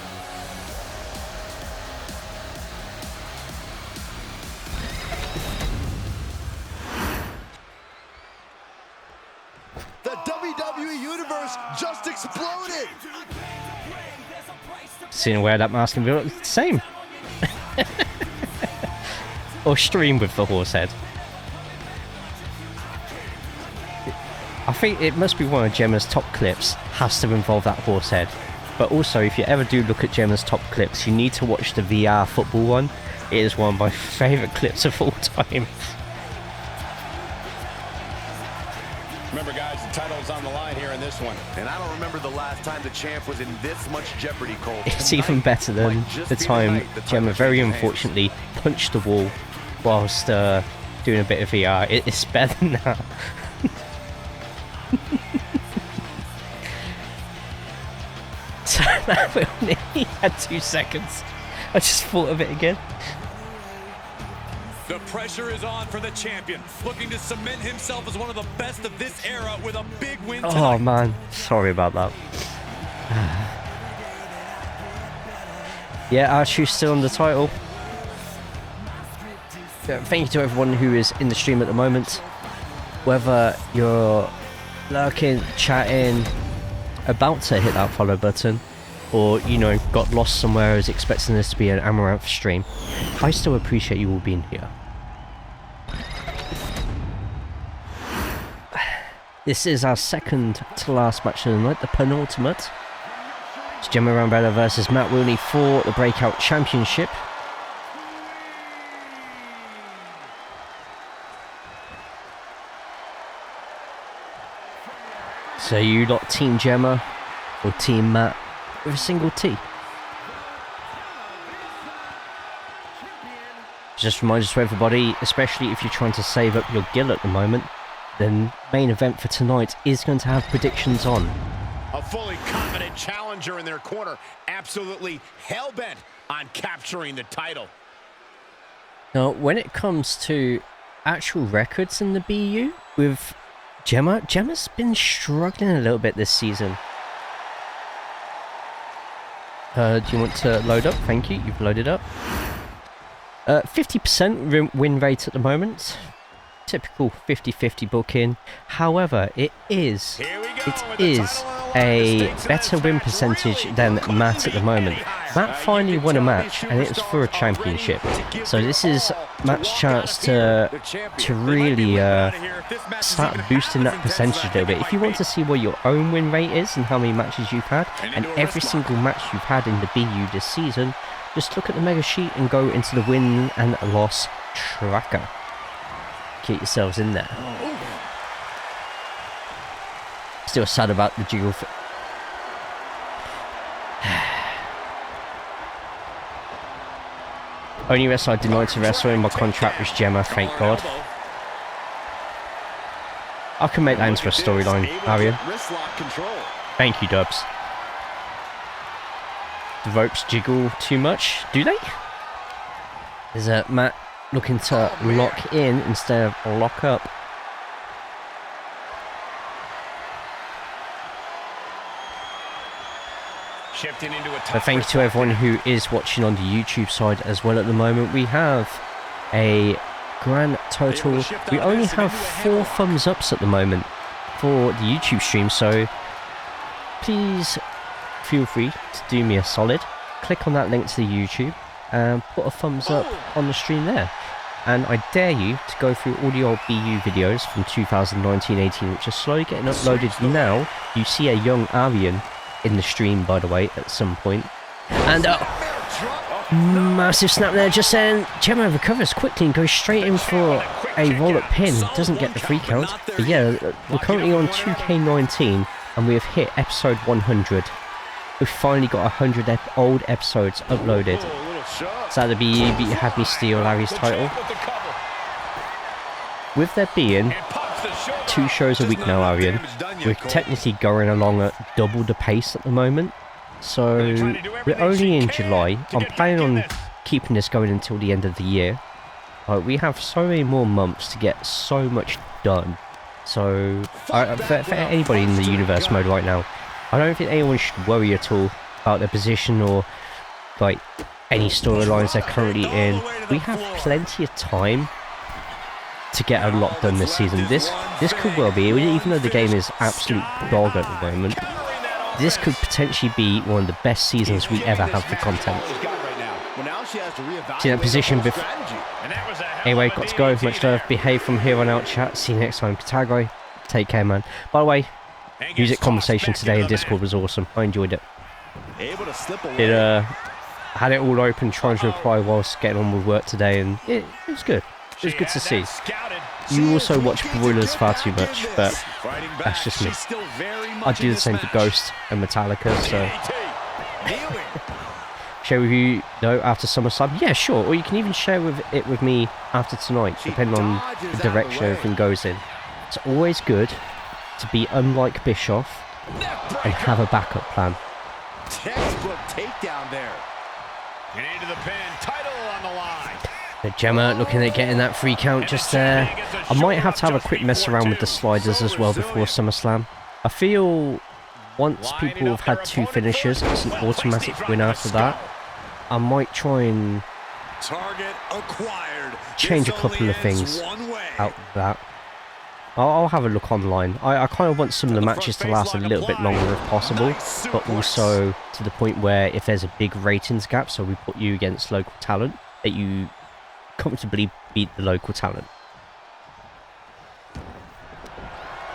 The WWE Universe just exploded! Seeing where that mask can be the same. Or stream with the horse head. I think it must be one of Gemma's top clips, has to involve that horse head. But also, if you ever do look at Gemma's top clips, you need to watch the VR football one. It is one of my favourite clips of all time. Remember, guys, the title is on the line here in this one. And I don't remember the last time the champ was in this much jeopardy, Cole. It's even better than the time Gemma very unfortunately punched the wall whilst doing a bit of VR. It's better than that. So that only had 2 seconds. I just thought of it again. The pressure is on for the champion, looking to cement himself as one of the best of this era with a big win tonight. Oh man, sorry about that. Yeah, Archie's still on the title. Thank you to everyone who is in the stream at the moment. Whether you're lurking, chatting, about to hit that follow button, or, you know, got lost somewhere as expecting this to be an Amaranth stream, I still appreciate you all being here. This is our second to last match of the night, the penultimate. It's Gemma Rambella versus Matt Woolley for the BreakOut Championship. So you lot Team Gemma or Team Matt with a single T? Which Just reminders to everybody, especially if you're trying to save up your gil at the moment, the main event for tonight is going to have predictions on. A fully confident challenger in their corner, absolutely hell-bent on capturing the title. Now, when it comes to actual records in the BU with Gemma, Gemma's been struggling a little bit this season. Do you want to load up? Thank you, you've loaded up. 50% win rate at the moment. Typical 50-50 booking. However, it is a better win percentage than Matt at the moment. Matt finally won a match, and it's for a championship. So this is Matt's chance to really start boosting that percentage a little bit. If you want to see what your own win rate is and how many matches you've had, and every single match you've had in the BU this season, just look at the mega sheet and go into the win and loss tracker. Get yourselves in there. Still sad about the jiggle. Only wrestler I denied to wrestle in my contract was Gemma, thank God. I can make that into a storyline, Arian. Thank you, Dubs. The ropes jiggle too much, do they? There's a Matt looking to lock in instead of lock up. So thank you to everyone who is watching on the YouTube side as well at the moment. We have a grand total. We only have 4 thumbs ups at the moment for the YouTube stream, so please feel free to do me a solid. Click on that link to the YouTube and put a thumbs up on the stream there. And I dare you to go through all the old BU videos from 2019-18, which are slowly getting uploaded now. You see a young Arian in the stream, by the way, at some point. And massive snap there, just saying Gemma recovers quickly and goes straight in for a roll-up pin. Doesn't get the free count. But yeah, we're currently on 2K19 and we have hit episode 100. We've finally got 100 old episodes uploaded. So the BU had me steal Larry's title. With there being 2 shows a week now, Arian, we're technically going along at double the pace at the moment. So we're only in July. I'm planning on keeping this going until the end of the year. We have so many more months to get so much done. So for anybody in the universe mode right now, I don't think anyone should worry at all about their position or like any storylines they're currently in. We have plenty of time to get a lot done this season. This could well be, even though the game is absolute dog at the moment, this could potentially be one of the best seasons we ever have for content. See that position before. Anyway, got to go. Much love. Behave from here on out, chat. See you next time. Katago. Take care, man. By the way, music conversation today in Discord was awesome. I enjoyed it. Had it all open, trying to reply whilst getting on with work today, and it was good. It was good to see. You also watch Broilers far too much, but that's just me. I do the same for Ghost and Metallica, so... Share with you, though, after SummerSlam? Yeah, sure. Or you can even share it with me after tonight, depending on the direction everything goes in. It's always good to be unlike Bischoff and have a backup plan. Textbook takedown there. And into the pin, title on the line. Gemma looking at getting that free count just there. I might have to have a quick mess around with the sliders as well before SummerSlam. I feel once people have had 2 finishes, it's an automatic win after that. I might try and change a couple of things out of that. I'll have a look online. I kind of want some of the matches to last a little bit longer if possible, but also to the point where if there's a big ratings gap, so we put you against local talent, that you comfortably beat the local talent.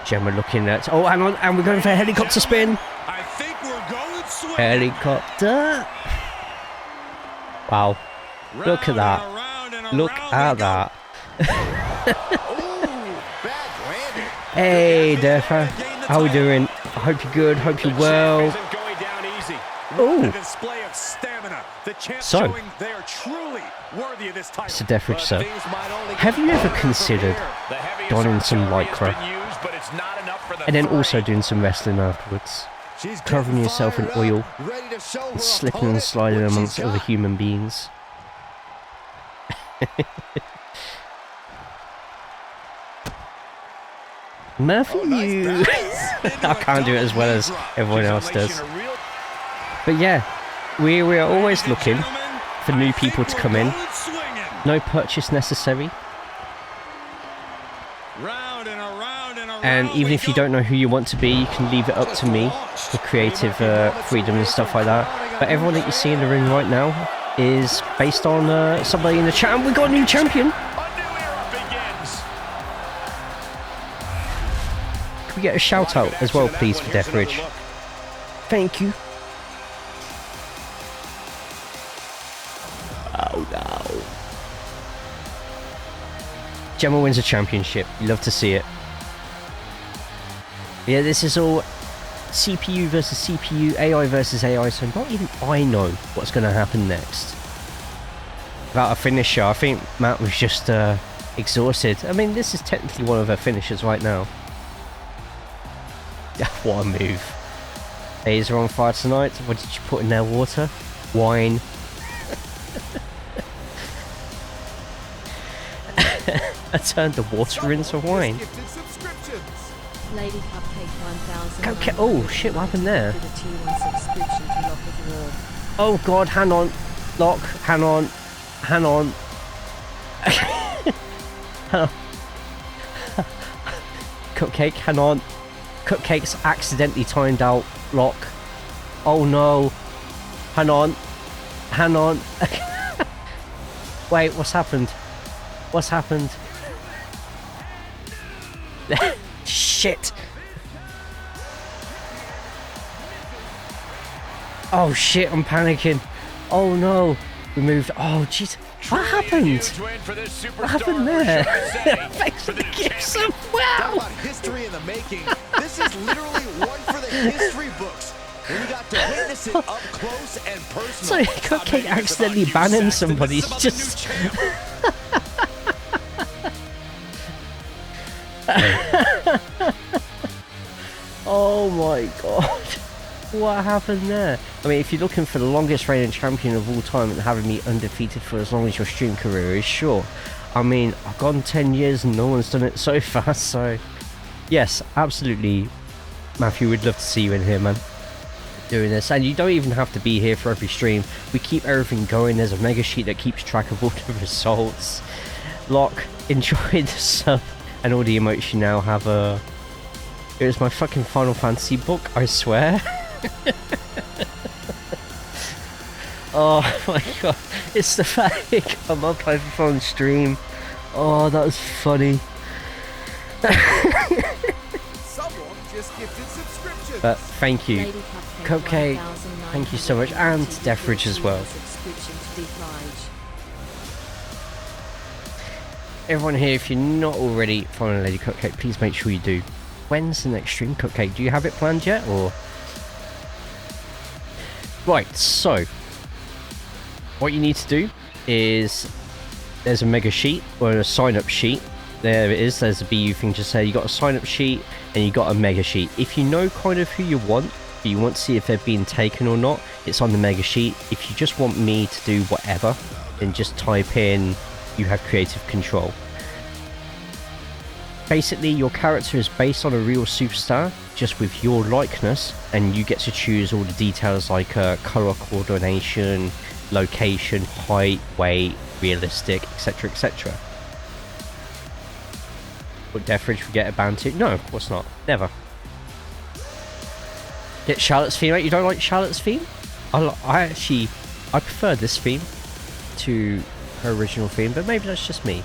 Gemma looking at... Oh, hang on, and we're going for a helicopter spin. I think we're going swing. Helicopter. Wow. Look at that. Look at that. Hey, Durfa. How we doing? I hope you're good. Hope you're well. Ooh. The display of stamina. The champ So, showing they are truly worthy of this title. It's a Deathridge, sir. Have you ever considered donning some lycra and then also doing some wrestling afterwards? Covering yourself in oil, and slipping and sliding amongst other human beings. Matthew! I can't do it as well as everyone else does. But yeah, we are always looking for new people to come in. No purchase necessary. And even if you don't know who you want to be, you can leave it up to me for creative freedom and stuff like that. But everyone that you see in the ring right now is based on somebody in the chat. And we got a new champion! Can we get a shout out as well, please, for Deathridge? Thank you. Oh no. Gemma wins a championship. You love to see it. Yeah, this is all CPU versus CPU, AI versus AI, so not even I know what's going to happen next. Without a finisher, I think Matt was just exhausted. I mean, this is technically one of her finishers right now. What a move. Days are on fire tonight. What did you put in their water? Wine. I turned the water into wine. Lady Cupcake 1000. Okay. Oh shit, what happened there? Oh god, hang on. Lock, hang on. Hang on. Cupcake, hang on. Cupcake's accidentally timed out. Lock. Oh no. Hang on. Hang on. Wait, what's happened? What's happened? Shit. Oh shit, I'm panicking. Oh no. We moved. Oh jeez. What happened? What happened there? Thanks for the gifts. Wow. Talk about history in the making. This is literally one for the history books. And we got to witness it up close and personal. So Cupcake accidentally banning somebody. Just. Oh my god. What happened there? I mean, if you're looking for the longest reigning champion of all time and having me undefeated for as long as your stream career is, sure. I mean, I've gone 10 years and no one's done it so far, so... Yes, absolutely, Matthew, we'd love to see you in here, man. Doing this. And you don't even have to be here for every stream. We keep everything going. There's a mega sheet that keeps track of all the results. Lock, enjoy the sub and all the emotes you now have a... It was my fucking Final Fantasy book, I swear. Oh my god, it's the fact that I'm up on stream. Oh, that was funny. Someone just gifted subscriptions. But thank you, Cupcake, thank you so much, and Deathridge as well. Everyone here, if you're not already following Lady Cupcake, please make sure you do. When's the next stream, Cupcake? Do you have it planned yet, or...? Right, so... What you need to do is... There's a mega sheet, or a sign-up sheet. There it is, there's a BU thing to say. You got a sign-up sheet, and you got a mega sheet. If you know kind of who you want, but you want to see if they're being taken or not, it's on the mega sheet. If you just want me to do whatever, then just type in, you have creative control. Basically, your character is based on a real superstar, just with your likeness, and you get to choose all the details like color coordination, location, height, weight, realistic, etc, etc. Would Deathridge forget a band too? No, of course not. Never. Get Charlotte's theme, mate. You don't like Charlotte's theme? I prefer this theme to her original theme, but maybe that's just me.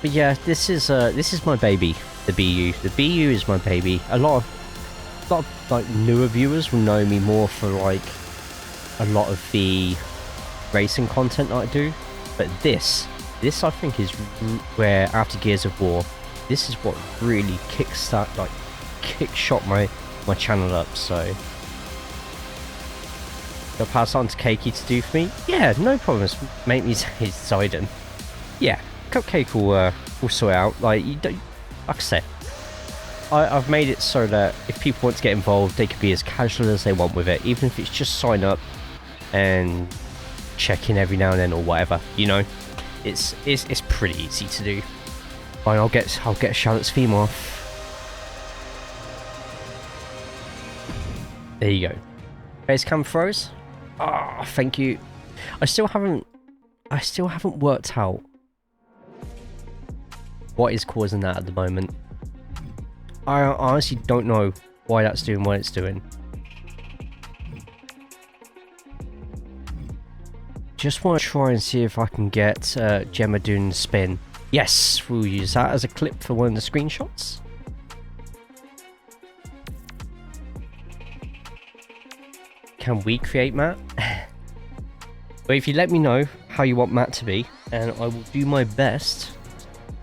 But yeah, this is my baby, the BU. The BU is my baby. A lot of like newer viewers will know me more for like a lot of the racing content that I do. But this I think is where, after Gears of War, this is what really kickshot my channel up. So You'll pass on to Keiki to do for me? Yeah, no problems. Make me say Zidon. Yeah, Cupcake will sort it out. Like, you don't, like I said, I've made it so that if people want to get involved, they can be as casual as they want with it, even if it's just sign up and check in every now and then or whatever. You know, it's pretty easy to do. Fine, I'll get Charlotte's theme off. There you go. Base cam froze. Ah, oh, thank you. I still haven't worked out what is causing that at the moment. I honestly don't know why that's doing what it's doing. Just want to try and see if I can get Gemma doing the spin. Yes, we'll use that as a clip for one of the screenshots. Can we create Matt? But if you let me know how you want Matt to be, and I will do my best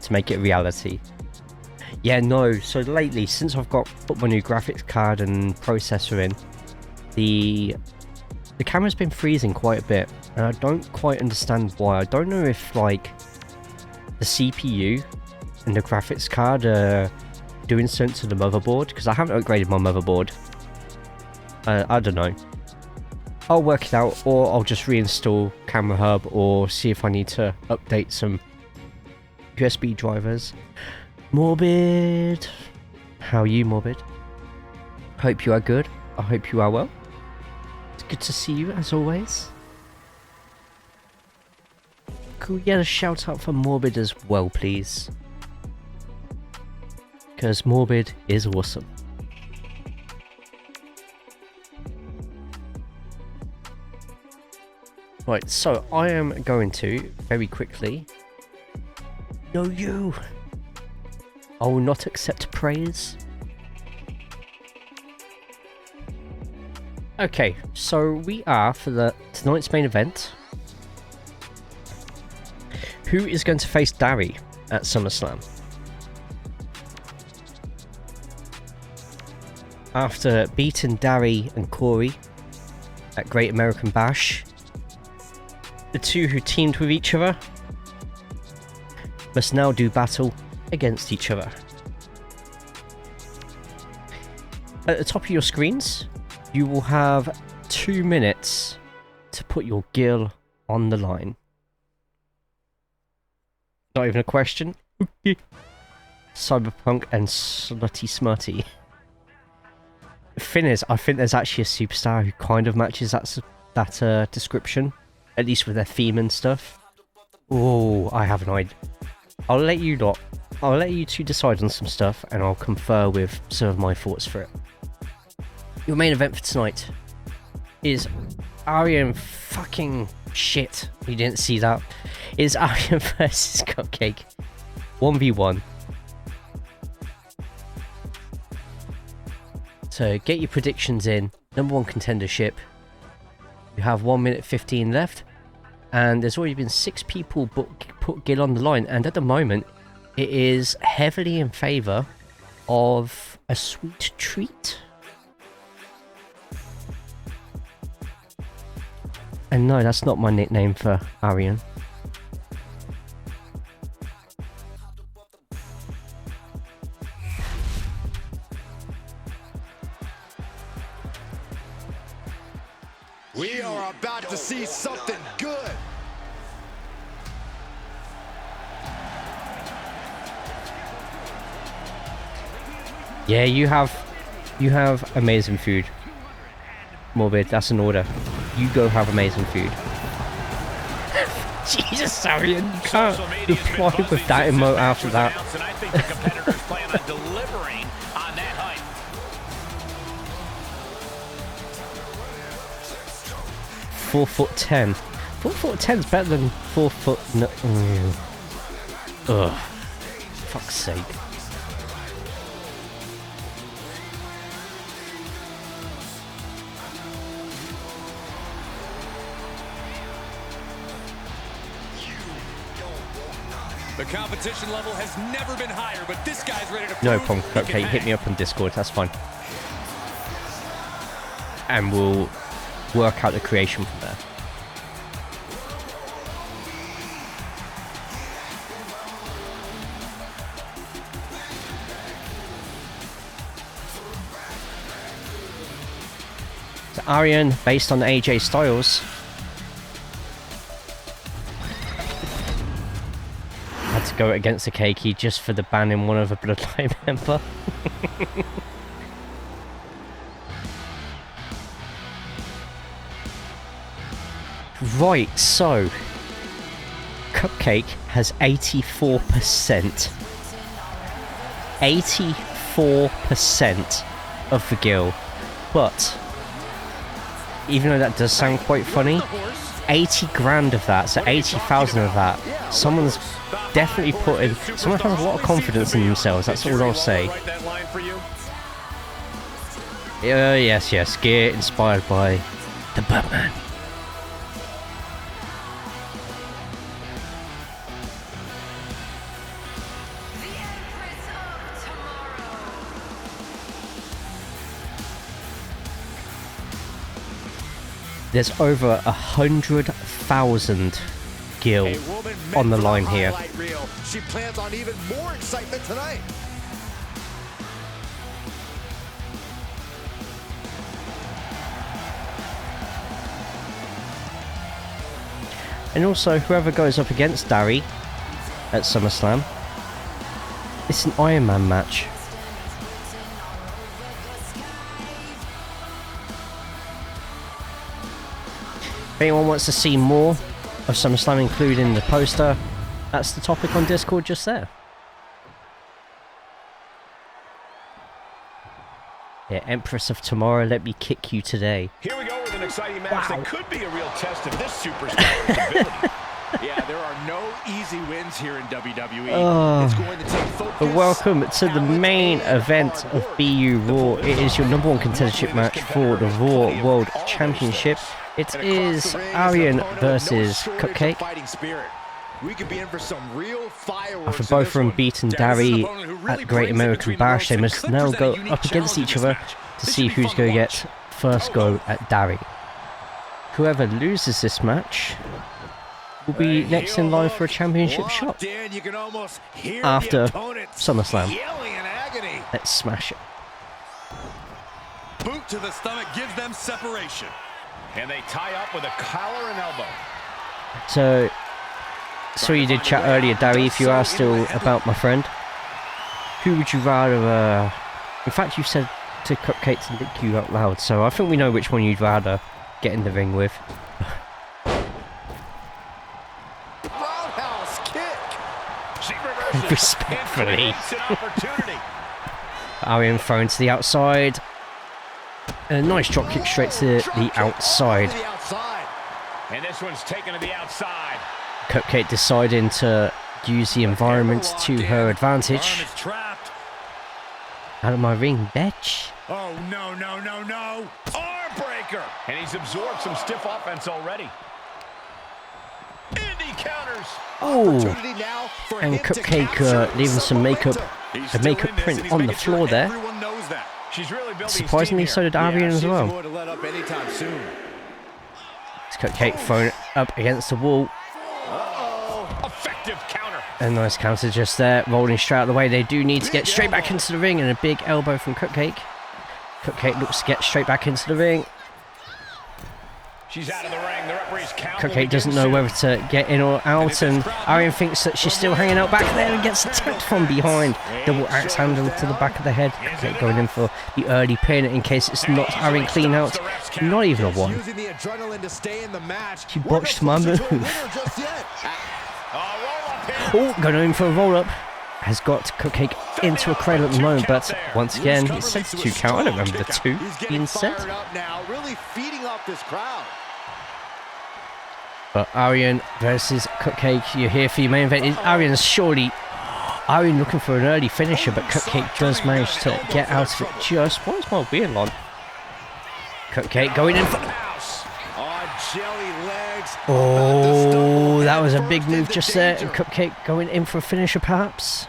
to make it a reality. Yeah, no, so lately, since I've put my new graphics card and processor in, the camera's been freezing quite a bit, and I don't quite understand why. I don't know if, like, the CPU and the graphics card are doing something to the motherboard, because I haven't upgraded my motherboard. I don't know. I'll work it out, or I'll just reinstall Camera Hub, or see if I need to update some USB drivers. Morbid, how are you, Morbid? Hope you are good. I hope you are well. It's good to see you as always. Could we get a shout out for Morbid as well, please? Because Morbid is awesome. Right, so I am going to very quickly. No, you. I will not accept praise. Okay, so we are for tonight's main event. Who is going to face Dari at SummerSlam? After beating Dari and Corey at Great American Bash, the two who teamed with each other must now do battle against each other. At the top of your screens, you will have 2 minutes to put your gill on the line. Not even a question. Cyberpunk and Slutty Smutty. Thing is, I think there's actually a superstar who kind of matches that description, at least with their theme and stuff. Oh, I have an idea. I'll let you two decide on some stuff, and I'll confer with some of my thoughts for it. Your main event for tonight is Arian fucking shit. We didn't see that. Is Arian versus Cupcake 1v1. So get your predictions in. Number 1 contendership. You have 1 minute 15 left, and there's already been 6 people put Gil on the line, and at the moment it is heavily in favour of a sweet treat. And no, that's not my nickname for Arian. We are about to see something good. Yeah, you have amazing food. Morbid, that's an order. You go have amazing food. Jesus, Arian, you can't reply with that emote after that. And I think the competitors plan on delivering on that hype. 4'10". 4'10" is better than 4 foot. No. Ugh. Fuck's sake. The competition level has never been higher, but this guy's ready to No prove problem. Okay, hit me up on Discord. That's fine. And we'll work out the creation from there. So Arian, based on AJ Styles, had to go against the Keiki just for the banning one of a Bloodline member. Right, so Cupcake has 84%. 84% of the gill. But even though that does sound quite funny, 80 grand of that, so 80,000 of that, someone's definitely put in, someone has a lot of confidence in themselves, that's all I'll say. Yes, gear inspired by the Batman. There's over 100,000 gil on the line here. She plans on even more excitement tonight. And also, whoever goes up against Dari at SummerSlam, it's an Iron Man match. If anyone wants to see more of SummerSlam, including the poster, that's the topic on Discord just there. Yeah, Empress of Tomorrow, let me kick you today. Here we go with an exciting match that could be a real test of this superstar's ability. Yeah, there are no easy wins here in WWE. It's going to take focus. Welcome to the main event of BU Raw. It is your #1 contendership match for the Raw World Championship. It is Arian versus Cupcake. We could be in for some real fireworks. After both of them beaten Dari at Great American Bash, they must now go up against each other to see who's going to get first go at Dari. Whoever loses this match will be next in line for a championship shot after SummerSlam. Let's smash it. Boot to the stomach gives them separation. And they tie up with a collar and elbow. So you did chat earlier, Dari, if you are still about, my friend. Who would you rather, in fact you said to Cupcake to lick you out loud, so I think we know which one you'd rather get in the ring with. Roundhouse kick. Respectfully. Arian thrown to the outside. And a nice drop kick straight to the outside. And this one's taken to the outside. Cupcake deciding to use the environment to her advantage. Out of my ring, bitch. Oh, no. Arm breaker. And he's absorbed some stiff offense already. Indie counters. Oh, and Cupcake leaving some makeup, a makeup print on the floor there. Surprisingly, so did Arian as well. It's Cupcake thrown up against the wall. Effective counter. A nice counter just there, rolling straight out of the way. They do need to get straight back into the ring, and a big elbow from Cupcake. Cupcake looks to get straight back into the ring. She's out of the ring. The referee's count. Cupcake doesn't know whether to get in or out, and Arian thinks that she's still hanging out back there and gets attacked from behind. Double axe handle to the back of the head. Cupcake going in for the early pin in case it's not Arian clean out. Not even a one. She botched my move. Oh, going in for a roll up. Has got Cupcake into a cradle at the moment, but once again, it's set to 2 count. I don't remember the 2 being set. But Arian versus Cupcake, you're here for your main event. Arian looking for an early finisher, but Cupcake does manage to get out of it just. What is my wheel on? Cupcake going in for. Oh, that was a big move just there. And Cupcake going in for a finisher, perhaps.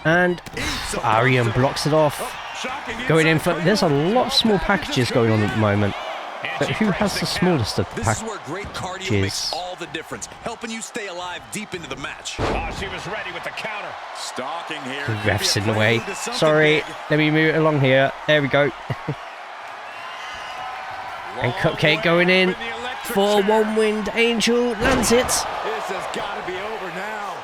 And Arian blocks it off. Going in for. There's a lot of small packages going on at the moment. But who has the smallest of This is where great cardio makes packages? all the difference, helping you stay alive deep into the match. Oh, she was ready with the counter. Stalking here. The ref's in the way. Sorry, let me move it along here. There we go. And Cupcake going in for one winged angel. Lands it. This has got to be over now.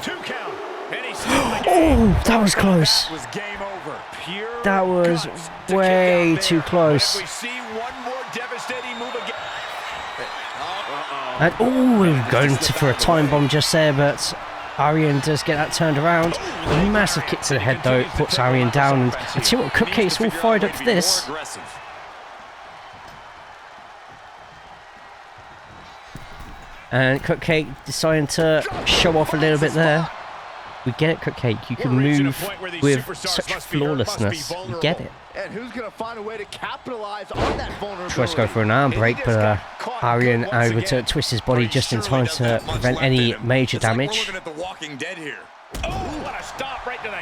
2 count. And he's still in the game. Oh, that was close. That was game over. Pure That was guts to way kick out too there. close. If we see one more devastating move again. And oh, we're going for a time bomb just there, but Arian does get that turned around. A massive kick to the head though, puts Arian down. And I tell you what, Cupcake's all fired up for this. And Cupcake deciding to show off a little bit there. We get it, Cupcake. You can move with such flawlessness. We get it. And who's going to find a way to capitalize on that vulnerability? Tries to go for an arm break, but Arian able to twist his body just in time to prevent any major damage.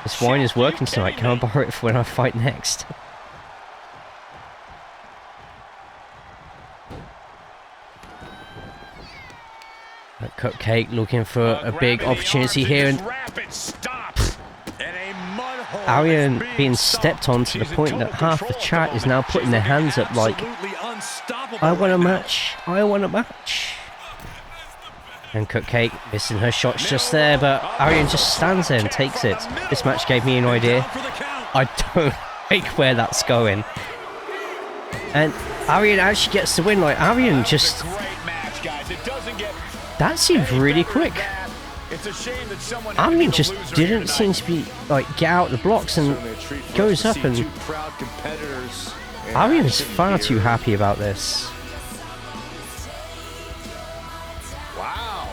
This wine is working tonight. Can I borrow it for when I fight next? Cupcake looking for a big opportunity here, and Arian being stepped on to the point that half the chat is now putting their hands up like, I want a match, I want a match. And Cupcake missing her shots just there, but Arian just stands there and takes it. This match gave me an idea. I don't like where that's going. And Arian actually gets the win. Like, Arian just... That seemed really quick. Arian just didn't seem to be like get out the blocks and goes up, and Arian's far too happy about this. Wow.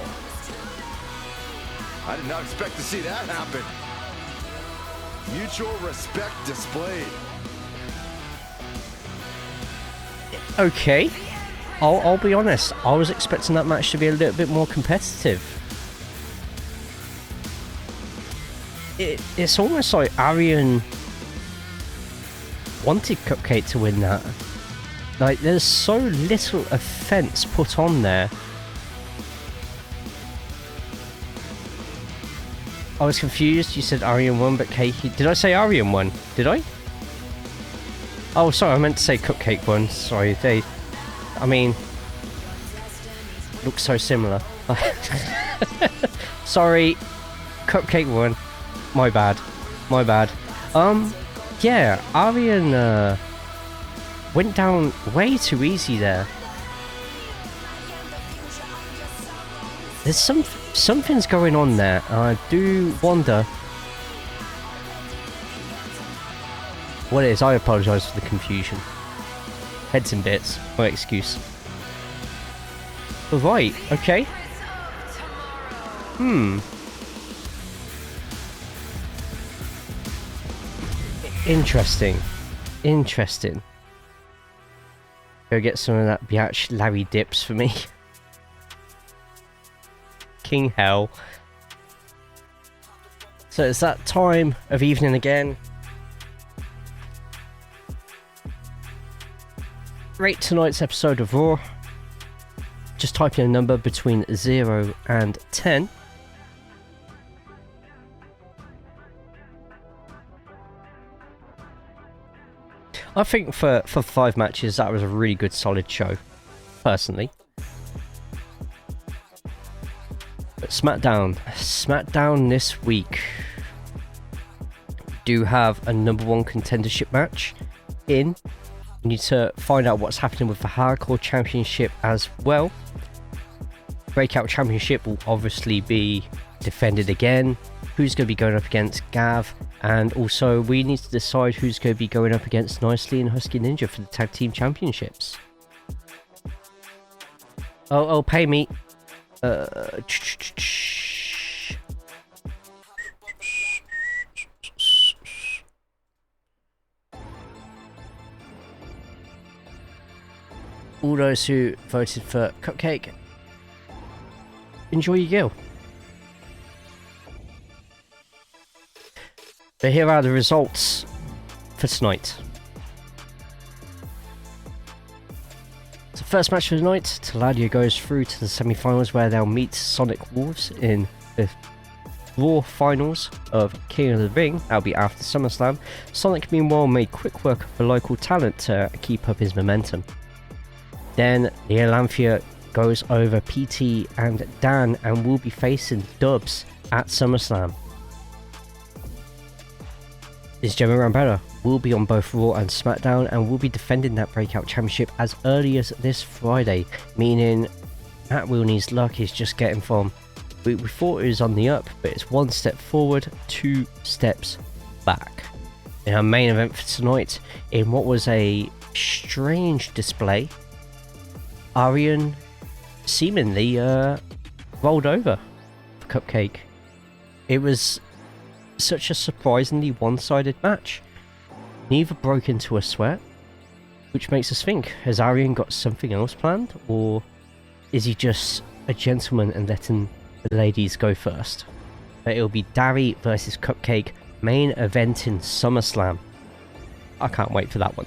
I did not expect to see that happen. Mutual respect displayed. Okay. I'll be honest, I was expecting that match to be a little bit more competitive. It's almost like Arian wanted Cupcake to win that. Like, there's so little offense put on there. I was confused, you said Arian won, but Keiki... Did I say Arian won? Did I? Oh, sorry, I meant to say Cupcake won. Sorry, I mean, looks so similar. Sorry, Cupcake won. My bad. My bad. Yeah, Arian went down way too easy there. There's something's going on there, and I do wonder what it is. I apologise for the confusion. Heads in bits, my excuse. Right, okay. Interesting. Interesting. Go get some of that biatch Larry dips for me. King hell. So it's that time of evening again. Rate tonight's episode of Raw. Just type in a number between 0 and 10. I think for 5 matches that was a really good solid show, personally. But SmackDown this week do have a number 1 contendership match in. We need to find out what's happening with the Hardcore Championship as well. BreakOut Championship will obviously be defended again. Who's going to be going up against Gav? And also we need to decide who's going to be going up against Nicely and Husky Ninja for the Tag Team Championships. Oh, pay me. All those who voted for Cupcake, enjoy your gill. So here are the results for tonight. First match of the night, Taladia goes through to the semi-finals where they'll meet Sonic Wolves in the Raw finals of King of the Ring. That'll be after SummerSlam. Sonic meanwhile made quick work of the local talent to keep up his momentum. Then Leolanthia goes over PT and Dan and will be facing Dubs at SummerSlam. This Gemma Rambella will be on both Raw and SmackDown and will be defending that Breakout Championship as early as this Friday, meaning Matt Wilney's luck is just getting from, we thought it was on the up, but it's one step forward, 2 steps back. In our main event for tonight, in what was a strange display, Arian seemingly rolled over for Cupcake. It was such a surprisingly one-sided match. Neither broke into a sweat, which makes us think, has Arian got something else planned, or is he just a gentleman and letting the ladies go first? But it'll be Dari versus Cupcake, main event in SummerSlam. I can't wait for that one.